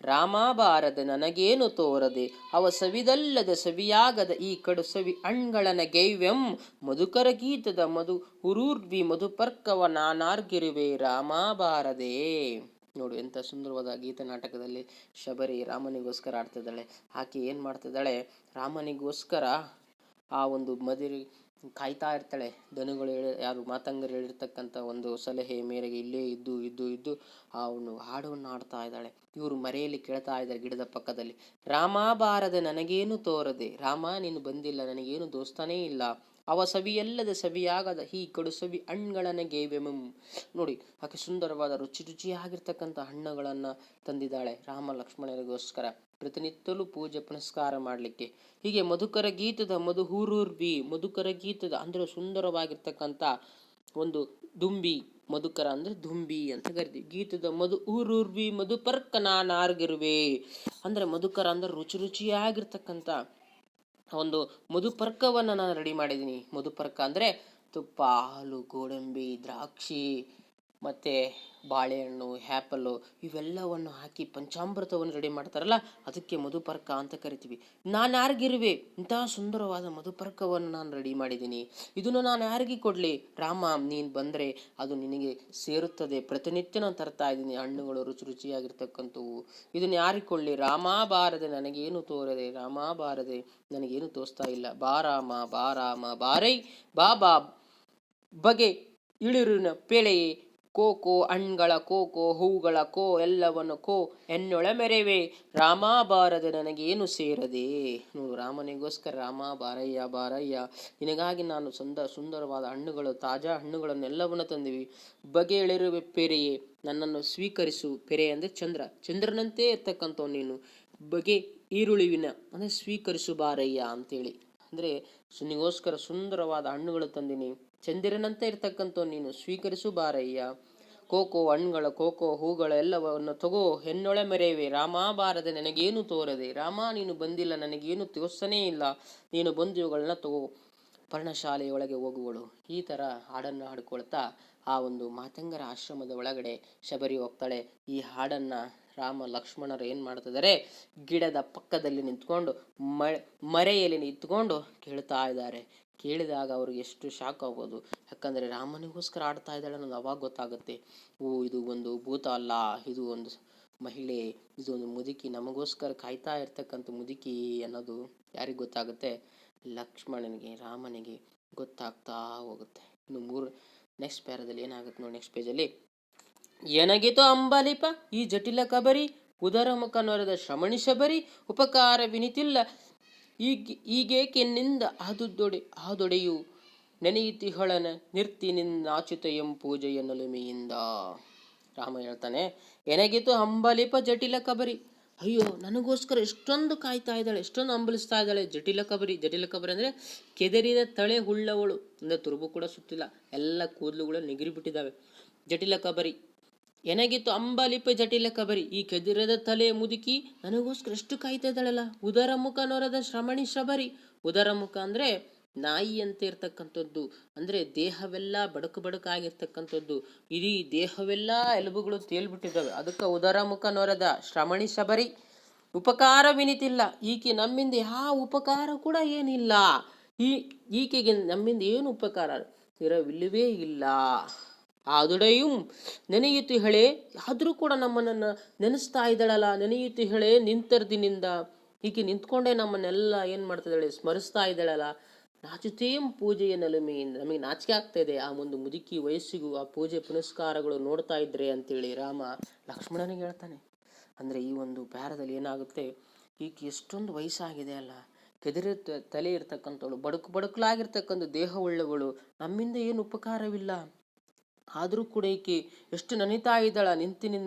ರಾಮ ಬಾರದೆ ನನಗೇನು ತೋರದೆ ಅವ ಸವಿದಲ್ಲದ ಸವಿಯಾಗದ ಈ ಕಡು ಸವಿ ಅಣ್ಗಳನ ಗೈವ್ಯಂ ಮಧುಕರ ಗೀತದ ಮಧು ಹುರೂರ್ವಿ ಮಧುಪರ್ಕವ ನಾನಾರ್ಗಿರುವೆ ರಾಮ ಬಾರದೆ. ನೋಡು ಎಂಥ ಸುಂದರವಾದ ಗೀತ ನಾಟಕದಲ್ಲಿ ಶಬರಿ ರಾಮನಿಗೋಸ್ಕರ ಆಡ್ತಿದ್ದಾಳೆ. ಆಕೆ ಏನು ಮಾಡ್ತಿದ್ದಾಳೆ, ರಾಮನಿಗೋಸ್ಕರ ಆ ಒಂದು ಮದುವೆ ಕಾಯ್ತಾ ಇರ್ತಾಳೆ. ದನುಗಳು ಯಾರು ಮಾತಂಗರು ಹೇಳಿರ್ತಕ್ಕಂಥ ಒಂದು ಸಲಹೆ ಮೇರೆಗೆ ಇಲ್ಲೇ ಇದ್ದು ಇದ್ದು ಇದ್ದು ಆ ಒಂದು ಹಾಡನ್ನು ಆಡ್ತಾ ಇದ್ದಾಳೆ. ಇವರು ಮರೆಯಲ್ಲಿ ಕೇಳ್ತಾ ಇದ್ದಾರೆ ಗಿಡದ ಪಕ್ಕದಲ್ಲಿ, ರಾಮ ಬಾರದೆ ನನಗೇನು ತೋರದೆ, ರಾಮ ನೀನು ಬಂದಿಲ್ಲ, ನನಗೇನು ದೋಸ್ತಾನೇ ಇಲ್ಲ. ಅವ ಸವಿಯಲ್ಲದ ಸವಿಯಾಗದ ಈ ಕಡು ಸವಿ ಹಣ್ಣುಗಳನ್ನ ಗೇವೆಮಂ. ನೋಡಿ ಆಕೆ ಸುಂದರವಾದ ರುಚಿ ರುಚಿಯಾಗಿರ್ತಕ್ಕಂಥ ಹಣ್ಣುಗಳನ್ನ ತಂದಿದ್ದಾಳೆ ರಾಮ ಲಕ್ಷ್ಮಣರಿಗೋಸ್ಕರ ಪ್ರತಿನಿತ್ಯಲೂ ಪೂಜೆ ಪುನಸ್ಕಾರ ಮಾಡಲಿಕ್ಕೆ. ಹೀಗೆ ಮಧುಕರ ಗೀತದ ಮಧು ಹೂರೂರ್ವಿ, ಮಧುಕರ ಗೀತದ ಅಂದ್ರೆ ಸುಂದರವಾಗಿರ್ತಕ್ಕಂಥ ಒಂದು ದುಂಬಿ, ಮಧುಕರ ಅಂದ್ರೆ ದುಂಬಿ ಅಂತ ಕರಿತೀವಿ. ಗೀತದ ಮಧು ಊರೂರ್ವಿ ಮಧುಪರ್ಕ ನಾನಾರ್ಗಿರುವೆ ಅಂದ್ರೆ ಮಧುಕರ ಅಂದ್ರೆ ರುಚಿ ರುಚಿಯಾಗಿರ್ತಕ್ಕಂಥ ಒಂದು ಮಧುಪರ್ಕವನ್ನು ನಾನು ರೆಡಿ ಮಾಡಿದ್ದೀನಿ. ಮಧುಪರ್ಕ ಅಂದ್ರೆ ತುಪ್ಪ, ಹಾಲು, ಗೋಡಂಬಿ, ದ್ರಾಕ್ಷಿ ಮತ್ತೆ ಬಾಳೆಹಣ್ಣು, ಆ್ಯಪಲ್ಲು ಇವೆಲ್ಲವನ್ನು ಹಾಕಿ ಪಂಚಾಮೃತವನ್ನು ರೆಡಿ ಮಾಡ್ತಾರಲ್ಲ, ಅದಕ್ಕೆ ಮಧುಪರ್ಕ ಅಂತ ಕರಿತೀವಿ. ನಾನು ಯಾರಿಗಿರುವೆ, ಇಂತಹ ಸುಂದರವಾದ ಮಧುಪರ್ಕವನ್ನು ನಾನು ರೆಡಿ ಮಾಡಿದ್ದೀನಿ. ಇದನ್ನು ನಾನು ಯಾರಿಗೆ ಕೊಡಲಿ, ರಾಮ ನೀನು ಬಂದರೆ ಅದು ನಿನಗೆ ಸೇರುತ್ತದೆ. ಪ್ರತಿನಿತ್ಯ ನಾನು ತರ್ತಾ ಇದ್ದೀನಿ ಹಣ್ಣುಗಳು ರುಚಿ ರುಚಿಯಾಗಿರ್ತಕ್ಕಂಥವು. ಇದನ್ನು ಯಾರಿಗೆ ಕೊಡಲಿ, ರಾಮ ಬಾರದೆ ನನಗೇನು ತೋರದೆ, ರಾಮ ಬಾರದೆ ನನಗೇನು ತೋರಿಸ್ತಾ ಇಲ್ಲ, ಬಾರಾಮ ಬಾರಾಮ ಬಾರೈ ಬಾಬಾ ಬಗೆ ಇಳಿರಿನ ಪೇಳೆಯೇ ಕೋಕೋ ಹಣ್ಗಳ ಕೋಕೋ ಹೂಗಳ ಕೋ ಎಲ್ಲವನ್ನು ಕೋ ಎನ್ನೊಳ ಮೆರೆವೆ ರಾಮ ಬಾರದೆ ನನಗೇನು ಸೇರದೆ. ನೋಡು ರಾಮನಿಗೋಸ್ಕರ ರಾಮ ಬಾರಯ್ಯ ಬಾರಯ್ಯ ನಿನಗಾಗಿ ನಾನು ಸುಂದರವಾದ ಹಣ್ಣುಗಳು, ತಾಜಾ ಹಣ್ಣುಗಳನ್ನೆಲ್ಲವನ್ನು ತಂದಿವಿ. ಬಗೆ ಎಳಿರುವೆ ಪೆರೆಯೇ ನನ್ನನ್ನು ಸ್ವೀಕರಿಸು. ಪೆರೆ ಅಂದರೆ ಚಂದ್ರ, ಚಂದ್ರನಂತೆ ಇರ್ತಕ್ಕಂಥವ್ ನೀನು. ಬಗೆ ಈರುಳಿವಿನ ಅಂದರೆ ಸ್ವೀಕರಿಸು ಬಾರಯ್ಯ ಅಂತೇಳಿ, ಅಂದರೆ ನಿಗೋಸ್ಕರ ಸುಂದರವಾದ ಹಣ್ಣುಗಳು ತಂದಿನಿ. ಚಂದಿರನಂತೆ ಇರ್ತಕ್ಕಂಥವ್ ನೀನು, ಸ್ವೀಕರಿಸು ಬಾರಯ್ಯ. ಕೋಕೋ ಹಣ್ಣುಗಳ ಕೋಕೋ ಹೂಗಳ ಎಲ್ಲವನ್ನು ತಗೋ ಹೆಣ್ಣೊಳೆ ಮೆರೆಯುವೆ ರಾಮ ಬಾರದೆ ನನಗೇನು ತೋರದೆ, ರಾಮ ನೀನು ಬಂದಿಲ್ಲ, ನನಗೇನು ತೋರಿಸನೇ ಇಲ್ಲ, ನೀನು ಬಂದು ಇವುಗಳನ್ನ ತಗೋ ಪರ್ಣಶಾಲೆಯೊಳಗೆ ಹೋಗುವಳು. ಈ ಥರ ಹಾಡನ್ನು ಹಾಡ್ಕೊಳ್ತಾ ಆ ಒಂದು ಮಾತಂಗರ ಆಶ್ರಮದ ಒಳಗಡೆ ಶಬರಿ ಹೋಗ್ತಾಳೆ. ಈ ಹಾಡನ್ನು ರಾಮ ಲಕ್ಷ್ಮಣರು ಏನು ಮಾಡ್ತಿದ್ದಾರೆ, ಗಿಡದ ಪಕ್ಕದಲ್ಲಿ ನಿಂತ್ಕೊಂಡು ಮರೆಯಲ್ಲಿ ನಿಂತ್ಕೊಂಡು ಕೇಳ್ತಾ ಇದ್ದಾರೆ. ಕೇಳಿದಾಗ ಅವ್ರಿಗೆ ಎಷ್ಟು ಶಾಕ್ ಆಗ್ಬೋದು, ಯಾಕಂದರೆ ರಾಮನಿಗೋಸ್ಕರ ಆಡ್ತಾ ಇದ್ದಾಳೆ ಅನ್ನೋದು ಅವಾಗ ಗೊತ್ತಾಗುತ್ತೆ. ಇದು ಒಂದು ಭೂತ ಅಲ್ಲ, ಇದು ಒಂದು ಮಹಿಳೆ, ಇದು ಒಂದು ಮುದುಕಿ, ನಮಗೋಸ್ಕರ ಕಾಯ್ತಾ ಇರ್ತಕ್ಕಂಥ ಮುದುಕಿ ಅನ್ನೋದು ಯಾರಿಗೆ ಗೊತ್ತಾಗುತ್ತೆ, ಲಕ್ಷ್ಮಣನಿಗೆ ರಾಮನಿಗೆ ಗೊತ್ತಾಗ್ತಾ ಹೋಗುತ್ತೆ. ಇನ್ನು ನೆಕ್ಸ್ಟ್ ಪ್ಯಾರದಲ್ಲಿ ಏನಾಗುತ್ತೆ ನೋಡಿ, ನೆಕ್ಸ್ಟ್ ಪೇಜಲ್ಲಿ ಎನಗಿತು ಅಂಬಲಿಪ ಈ ಜಟಿಲ ಕಬರಿ ಉದರ ಮುಖ ನೊರೆದ ಶ್ರಮಣಿ ಶಬರಿ ಉಪಕಾರ ವಿನಿತಿಲ್ಲ ಈಗೇಕೆನ್ನಿಂದ ಆದೊಡೆಯು ನೆನೆಯುತಿಹೊಳನ ನಿರ್ತಿನಿಂದಾಚುತ ಎಂ ಪೂಜೆಯ ನಲುಮೆಯಿಂದ. ರಾಮ ಹೇಳ್ತಾನೆ, ಎನಗಿತು ಅಂಬಲಿಪ ಜಟಿಲ ಕಬರಿ, ಅಯ್ಯೋ ನನಗೋಸ್ಕರ ಎಷ್ಟೊಂದು ಕಾಯ್ತಾ ಇದ್ದಾಳೆ, ಎಷ್ಟೊಂದು ಅಂಬಲಿಸ್ತಾ ಇದ್ದಾಳೆ. ಜಟಿಲ ಕಬರಿ, ಜಟಿಲ ಕಬರಿ ಅಂದರೆ ಕೆದರಿದ ತಳೆ ಹುಳ್ಳವಳು, ಅಂದರೆ ತುರುಬು ಕೂಡ ಸುತ್ತಿಲ್ಲ, ಎಲ್ಲ ಕೂದಲುಗಳು ನಿಗಿರಿ ಬಿಟ್ಟಿದ್ದಾವೆ. ಜಟಿಲ ಕಬರಿ ಎನಗಿತ್ತು ಅಂಬಲಿಪ ಜಟಿಲ ಕಬರಿ, ಈ ಕೆದಿರದ ತಲೆ ಮುದುಕಿ ನನಗೋಸ್ಕರ ಎಷ್ಟು ಕಾಯ್ತಾ ಇದ್ದಾಳಲ್ಲ. ಉದರ ಮುಖ ನೊರದ ಶ್ರಮಣಿ ಶಬರಿ, ಉದರ ಮುಖ ಅಂದರೆ ನಾಯಿ ಅಂತ ಇರ್ತಕ್ಕಂಥದ್ದು, ಅಂದರೆ ದೇಹವೆಲ್ಲ ಬಡಕಾಗಿರ್ತಕ್ಕಂಥದ್ದು, ಇಡೀ ದೇಹವೆಲ್ಲ ಎಲುಬುಗಳು ತೇಲ್ಬಿಟ್ಟಿದ್ದಾವೆ, ಅದಕ್ಕೆ ಉದರ ಮುಖ ನೊರದ ಶ್ರಮಣಿ ಶಬರಿ. ಉಪಕಾರ ವಿನಿತಿಲ್ಲ, ಈಕೆ ನಮ್ಮಿಂದ ಯಾವ ಉಪಕಾರ ಕೂಡ ಏನಿಲ್ಲ, ಈಕೆಗೆ ನಮ್ಮಿಂದ ಏನು ಉಪಕಾರ ಇರವಿಲ್ಲವೇ ಇಲ್ಲ. ಆದುಡೆಯೂ ನೆನೆಯುತ್ತಿ ಹೇಳೆ, ಆದರೂ ಕೂಡ ನಮ್ಮನ್ನು ನೆನೆಸ್ತಾ ಇದ್ದಾಳಲ್ಲ, ನೆನೆಯುತ್ತಿ ಹೇಳೆ ನಿಂತರ್ದಿನಿಂದ, ಈಕೆ ನಿಂತ್ಕೊಂಡೇ ನಮ್ಮನ್ನೆಲ್ಲ ಏನು ಮಾಡ್ತಿದ್ದಾಳೆ, ಸ್ಮರಿಸ್ತಾ ಇದ್ದಾಳಲ್ಲ. ನಾಚುತ್ತೇಂ ಪೂಜೆಯ ನಲುಮೆಯಿಂದ, ನಮಗೆ ನಾಚಿಕೆ ಆಗ್ತಾ ಇದೆ ಆ ಒಂದು ಮುದುಕಿ ವಯಸ್ಸಿಗೂ ಆ ಪೂಜೆ ಪುನಸ್ಕಾರಗಳು ನೋಡ್ತಾ ಇದ್ರೆ ಅಂತೇಳಿ ರಾಮ ಲಕ್ಷ್ಮಣನಿಗೆ ಹೇಳ್ತಾನೆ. ಅಂದರೆ ಈ ಒಂದು ಪ್ಯಾರದಲ್ಲಿ ಏನಾಗುತ್ತೆ, ಈಕೆ ಎಷ್ಟೊಂದು ವಯಸ್ಸಾಗಿದೆ ಅಲ್ಲ, ಕೆದರಿ ತಲೆ ಇರ್ತಕ್ಕಂಥವಳು, ಬಡಕಲಾಗಿರ್ತಕ್ಕಂಥ ದೇಹವುಳ್ಳವಳು, ನಮ್ಮಿಂದ ಏನು ಉಪಕಾರವಿಲ್ಲ, ಆದರೂ ಕೂಡ ಈಕೆ ಎಷ್ಟು ನನಿತಾ ಇದ್ದಾಳ,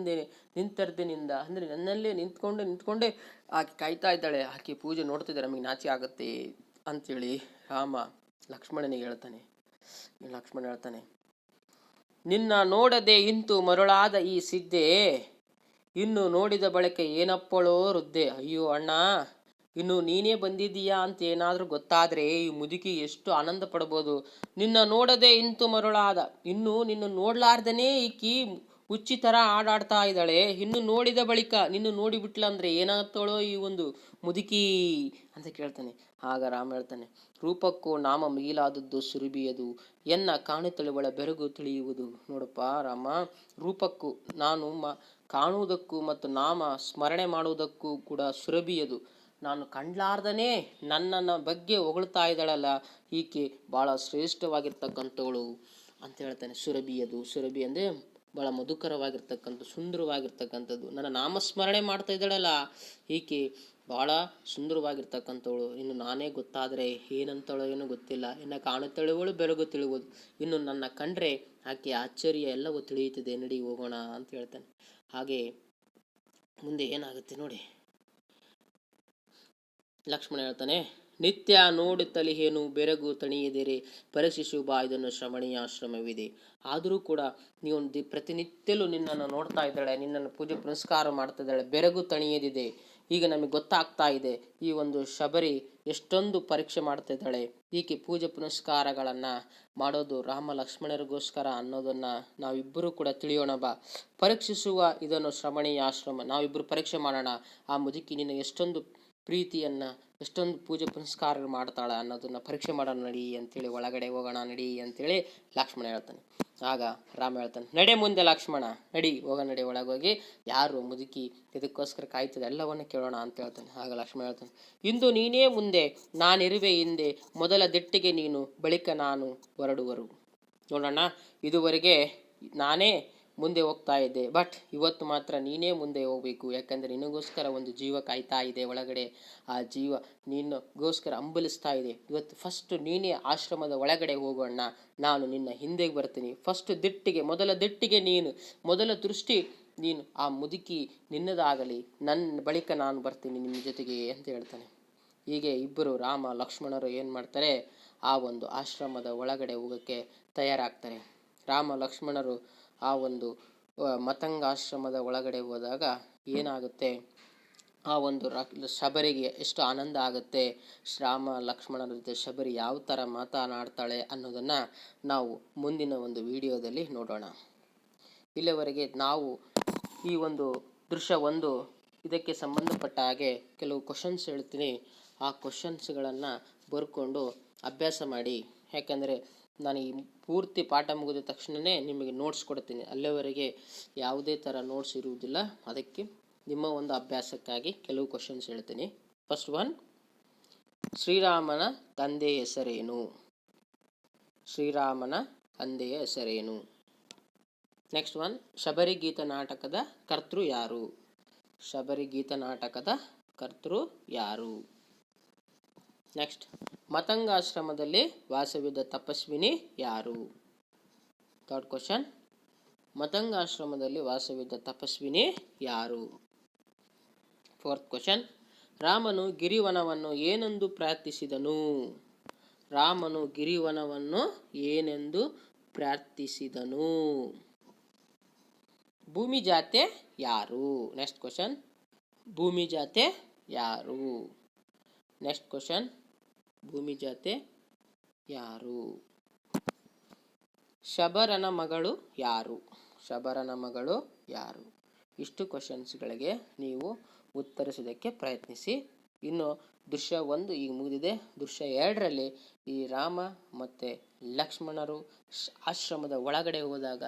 ನಿಂತರ್ದಿನಿಂದ ಅಂದರೆ ನನ್ನಲ್ಲೇ ನಿಂತ್ಕೊಂಡೇ ಆಕೆ ಕಾಯ್ತಾ ಇದ್ದಾಳೆ, ಆಕೆ ಪೂಜೆ ನೋಡ್ತಿದ್ದಾರೆ, ನಮಗೆ ನಾಚಿ ಆಗುತ್ತೆ ಅಂತೇಳಿ ರಾಮ ಲಕ್ಷ್ಮಣನಿಗೆ ಹೇಳ್ತಾನೆ. ಲಕ್ಷ್ಮಣ ಹೇಳ್ತಾನೆ, ನಿನ್ನ ನೋಡದೆ ಇಂತು ಮರುಳಾದ ಈ ಸಿದ್ಧೆ, ಇನ್ನು ನೋಡಿದ ಬಳಿಕ ಏನಪ್ಪಳೋ ವೃದ್ಧೆ. ಅಯ್ಯೋ ಅಣ್ಣ, ಇನ್ನು ನೀನೇ ಬಂದಿದ್ದೀಯಾ ಅಂತ ಏನಾದರೂ ಗೊತ್ತಾದರೆ ಈ ಮುದುಕಿ ಎಷ್ಟು ಆನಂದ ಪಡ್ಬೋದು. ನಿನ್ನ ನೋಡದೆ ಇಂತು ಮರುಳಾದ, ಇನ್ನು ನಿನ್ನ ನೋಡ್ಲಾರ್ದನೇ ಈಕಿ ಹುಚ್ಚಿ ಥರ ಆಡಾಡ್ತಾ ಇದ್ದಾಳೆ. ಇನ್ನು ನೋಡಿದ ಬಳಿಕ ನಿನ್ನ ನೋಡಿಬಿಟ್ಲ ಅಂದರೆ ಏನಾಗ್ತಾಳೋ ಈ ಒಂದು ಮುದುಕಿ ಅಂತ ಕೇಳ್ತಾನೆ. ಆಗ ರಾಮ ಹೇಳ್ತಾನೆ, ರೂಪಕ್ಕೂ ನಾಮ ಮೀಲಾದದ್ದು ಸುರಭಿಯದು, ಎನ್ನ ಕಾಣುತ್ತಳುವಳ ಬೆರಗು ತಿಳಿಯುವುದು. ನೋಡಪ್ಪ ರಾಮ, ರೂಪಕ್ಕೂ ನಾನು ಕಾಣುವುದಕ್ಕೂ ಮತ್ತು ನಾಮ ಸ್ಮರಣೆ ಮಾಡುವುದಕ್ಕೂ ಕೂಡ ಸುರಭಿಯದು. ನಾನು ಕಂಡ್ಲಾರ್ದನೇ ನನ್ನನ್ನ ಬಗ್ಗೆ ಹೊಗಳ್ತಾ ಇದ್ದಾಳಲ್ಲ, ಈಕೆ ಭಾಳ ಶ್ರೇಷ್ಠವಾಗಿರ್ತಕ್ಕಂಥವಳು ಅಂತ ಹೇಳ್ತಾನೆ. ಸುರಭಿಯದು, ಸುರಭಿ ಅಂದರೆ ಭಾಳ ಮಧುಕರವಾಗಿರ್ತಕ್ಕಂಥ ಸುಂದರವಾಗಿರ್ತಕ್ಕಂಥದ್ದು. ನನ್ನ ನಾಮಸ್ಮರಣೆ ಮಾಡ್ತಾ ಇದ್ದಾಳಲ್ಲ, ಈಕೆ ಭಾಳ ಸುಂದರವಾಗಿರ್ತಕ್ಕಂಥವಳು. ಇನ್ನು ನಾನೇ ಗೊತ್ತಾದರೆ ಏನಂತಳೋ ಏನೋ ಗೊತ್ತಿಲ್ಲ. ಇನ್ನು ಕಾಣುತ್ತಳುವಳು ಬೆರಗು ತಿಳಿಯುವುದು, ಇನ್ನು ನನ್ನ ಕಂಡ್ರೆ ಆಕೆ ಆಶ್ಚರ್ಯ ಎಲ್ಲವೂ ತಿಳಿಯುತ್ತದೆ, ನಡಿ ಹೋಗೋಣ ಅಂತ ಹೇಳ್ತಾನೆ. ಹಾಗೆ ಮುಂದೆ ಏನಾಗುತ್ತೆ ನೋಡಿ. ಲಕ್ಷ್ಮಣ ಹೇಳ್ತಾನೆ, ನಿತ್ಯ ನೋಡುತ್ತಲಿಹೇನು ಬೆರಗು ತಣಿಯದಿರೆ ಪರೀಕ್ಷಿಸು ಬಾ, ಇದನ್ನು ಶ್ರಮಣೀಯ ಆಶ್ರಮವಿದೆ. ಆದರೂ ಕೂಡ ನೀವು ಪ್ರತಿನಿತ್ಯಲೂ ನಿನ್ನನ್ನು ನೋಡ್ತಾ ಇದ್ದಾಳೆ, ನಿನ್ನನ್ನು ಪೂಜೆ ಪುನಸ್ಕಾರ ಮಾಡ್ತಾ ಇದ್ದಾಳೆ, ಬೆರಗು ತಣಿಯದಿದೆ. ಈಗ ನಮಗೆ ಗೊತ್ತಾಗ್ತಾ ಇದೆ ಈ ಒಂದು ಶಬರಿ ಎಷ್ಟೊಂದು ಪರೀಕ್ಷೆ ಮಾಡ್ತಾ ಇದ್ದಾಳೆ. ಈಕೆ ಪೂಜೆ ಪುನಸ್ಕಾರಗಳನ್ನು ಮಾಡೋದು ರಾಮ ಲಕ್ಷ್ಮಣರಿಗೋಸ್ಕರ ಅನ್ನೋದನ್ನು ನಾವಿಬ್ಬರೂ ಕೂಡ ತಿಳಿಯೋಣ ಬಾ. ಪರೀಕ್ಷಿಸುವ ಇದನ್ನು ಶ್ರಮಣೀಯ ಆಶ್ರಮ, ನಾವಿಬ್ಬರು ಪರೀಕ್ಷೆ ಮಾಡೋಣ. ಆ ಮುದುಕಿ ನಿನ್ನ ಎಷ್ಟೊಂದು ಪ್ರೀತಿಯನ್ನು, ಎಷ್ಟೊಂದು ಪೂಜೆ ಪುನಸ್ಕಾರಗಳು ಮಾಡ್ತಾಳ ಅನ್ನೋದನ್ನ ಪರೀಕ್ಷೆ ಮಾಡೋಣ ನಡಿ ಅಂತೇಳಿ, ಒಳಗಡೆ ಹೋಗೋಣ ನಡಿ ಅಂತೇಳಿ ಲಕ್ಷ್ಮಣ ಹೇಳ್ತಾನೆ. ಆಗ ರಾಮ ಹೇಳ್ತಾನೆ, ನಡೆ ಮುಂದೆ ಲಕ್ಷ್ಮಣ, ನಡಿ ಹೋಗೋಣ, ನಡಿ ಒಳಗೋಗಿ ಯಾರು ಮುದುಕಿ ಇದಕ್ಕೋಸ್ಕರ ಕಾಯ್ತದೆ ಎಲ್ಲವನ್ನು ಕೇಳೋಣ ಅಂತ ಹೇಳ್ತಾನೆ. ಆಗ ಲಕ್ಷ್ಮಣ ಹೇಳ್ತಾನೆ, ಇಂದು ನೀನೇ ಮುಂದೆ ನಾನಿರುವೆ ಹಿಂದೆ, ಮೊದಲ ದಿಟ್ಟಿಗೆ ನೀನು ಬಳಿಕ ನಾನು ಹೊರಡುವರು. ನೋಡೋಣ, ಇದುವರೆಗೆ ನಾನೇ ಮುಂದೆ ಹೋಗ್ತಾ ಇದ್ದೆ, ಬಟ್ ಇವತ್ತು ಮಾತ್ರ ನೀನೇ ಮುಂದೆ ಹೋಗ್ಬೇಕು. ಯಾಕಂದರೆ ನಿನಗೋಸ್ಕರ ಒಂದು ಜೀವ ಕಾಯ್ತಾ ಇದೆ ಒಳಗಡೆ, ಆ ಜೀವ ನಿನ್ನಗೋಸ್ಕರ ಹಂಬಲಿಸ್ತಾ ಇದೆ. ಇವತ್ತು ಫಸ್ಟ್ ನೀನೇ ಆಶ್ರಮದ ಒಳಗಡೆ ಹೋಗೋಣ, ನಾನು ನಿನ್ನ ಹಿಂದೆ ಬರ್ತೀನಿ. ಫಸ್ಟ್ ದಿಟ್ಟಿಗೆ, ಮೊದಲ ದಿಟ್ಟಿಗೆ ನೀನು, ಮೊದಲ ದೃಷ್ಟಿ ನೀನು, ಆ ಮುದುಕಿ ನಿನ್ನದಾಗಲಿ, ನನ್ನ ಬಳಿಕ ನಾನು ಬರ್ತೀನಿ ನಿಮ್ಮ ಜೊತೆಗೆ ಅಂತ ಹೇಳ್ತಾನೆ. ಹೀಗೆ ಇಬ್ಬರು ರಾಮ ಲಕ್ಷ್ಮಣರು ಏನು ಮಾಡ್ತಾರೆ, ಆ ಒಂದು ಆಶ್ರಮದ ಒಳಗಡೆ ಹೋಗೋಕ್ಕೆ ತಯಾರಾಗ್ತಾರೆ. ರಾಮ ಲಕ್ಷ್ಮಣರು ಆ ಒಂದು ಮತಂಗಾಶ್ರಮದ ಒಳಗಡೆ ಹೋದಾಗ ಏನಾಗುತ್ತೆ, ಆ ಒಂದು ಶಬರಿಗೆ ಎಷ್ಟು ಆನಂದ ಆಗುತ್ತೆ, ರಾಮ ಲಕ್ಷ್ಮಣರ ಜೊತೆ ಶಬರಿ ಯಾವ ಥರ ಮಾತನಾಡ್ತಾಳೆ ಅನ್ನೋದನ್ನು ನಾವು ಮುಂದಿನ ಒಂದು ವಿಡಿಯೋದಲ್ಲಿ ನೋಡೋಣ. ಇಲ್ಲಿವರೆಗೆ ನಾವು ಈ ಒಂದು ದೃಶ್ಯ ಒಂದು ಇದಕ್ಕೆ ಸಂಬಂಧಪಟ್ಟ ಹಾಗೆ ಕೆಲವು ಕ್ವಶನ್ಸ್ ಹೇಳ್ತೀನಿ. ಆ ಕ್ವಶನ್ಸ್ಗಳನ್ನು ಬರ್ಕೊಂಡು ಅಭ್ಯಾಸ ಮಾಡಿ. ಯಾಕಂದರೆ ನಾನು ಈ ಪೂರ್ತಿ ಪಾಠ ಮುಗಿದ ತಕ್ಷಣವೇ ನಿಮಗೆ ನೋಟ್ಸ್ ಕೊಡ್ತೀನಿ. ಅಲ್ಲಿವರೆಗೆ ಯಾವುದೇ ಥರ ನೋಟ್ಸ್ ಇರುವುದಿಲ್ಲ. ಅದಕ್ಕೆ ನಿಮ್ಮ ಒಂದು ಅಭ್ಯಾಸಕ್ಕಾಗಿ ಕೆಲವು ಕ್ವಶನ್ಸ್ ಹೇಳ್ತೀನಿ. ಫಸ್ಟ್ ಒನ್, ಶ್ರೀರಾಮನ ತಂದೆಯ ಹೆಸರೇನು? ಶ್ರೀರಾಮನ ತಂದೆಯ ಹೆಸರೇನು? ನೆಕ್ಸ್ಟ್ ಒನ್, ಶಬರಿಗೀತ ನಾಟಕದ ಕರ್ತೃ ಯಾರು? ಶಬರಿಗೀತ ನಾಟಕದ ಕರ್ತೃ ಯಾರು? ನೆಕ್ಸ್ಟ್, ಮತಂಗಾಶ್ರಮದಲ್ಲಿ ವಾಸವಿದ್ದ ತಪಸ್ವಿನಿ ಯಾರು? ಥರ್ಡ್ ಕ್ವಶನ್, ಮತಂಗಾಶ್ರಮದಲ್ಲಿ ವಾಸವಿದ್ದ ತಪಸ್ವಿನಿ ಯಾರು? ಫೋರ್ತ್ ಕ್ವಶನ್, ರಾಮನು ಗಿರಿವನವನ್ನು ಏನೆಂದು ಪ್ರಾರ್ಥಿಸಿದನು? ರಾಮನು ಗಿರಿವನವನ್ನು ಏನೆಂದು ಪ್ರಾರ್ಥಿಸಿದನು? ಭೂಮಿ ಜಾತೆ ಯಾರು? ನೆಕ್ಸ್ಟ್ ಕ್ವಶನ್, ಭೂಮಿ ಜಾತೆ ಯಾರು? ನೆಕ್ಸ್ಟ್ ಕ್ವಶನ್, ಭೂಮಿ ಜಾತೆ ಯಾರು? ಶಬರನ ಮಗಳು ಯಾರು? ಶಬರನ ಮಗಳು ಯಾರು? ಇಷ್ಟು ಕ್ವಶನ್ಸ್ಗಳಿಗೆ ನೀವು ಉತ್ತರಿಸೋದಕ್ಕೆ ಪ್ರಯತ್ನಿಸಿ. ಇನ್ನು ದೃಶ್ಯ 1 ಈಗ ಮುಗಿದಿದೆ. ದೃಶ್ಯ 2ರಲ್ಲಿ ಈ ರಾಮ ಮತ್ತು ಲಕ್ಷ್ಮಣರು ಆಶ್ರಮದ ಒಳಗಡೆ ಹೋದಾಗ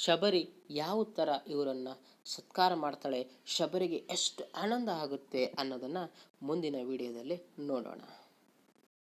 ಶಬರಿ ಯಾವ ಥರ ಇವರನ್ನು ಸತ್ಕಾರ ಮಾಡ್ತಾಳೆ, ಶಬರಿಗೆ ಎಷ್ಟು ಆನಂದ ಆಗುತ್ತೆ ಅನ್ನೋದನ್ನು ಮುಂದಿನ ವಿಡಿಯೋದಲ್ಲಿ ನೋಡೋಣ.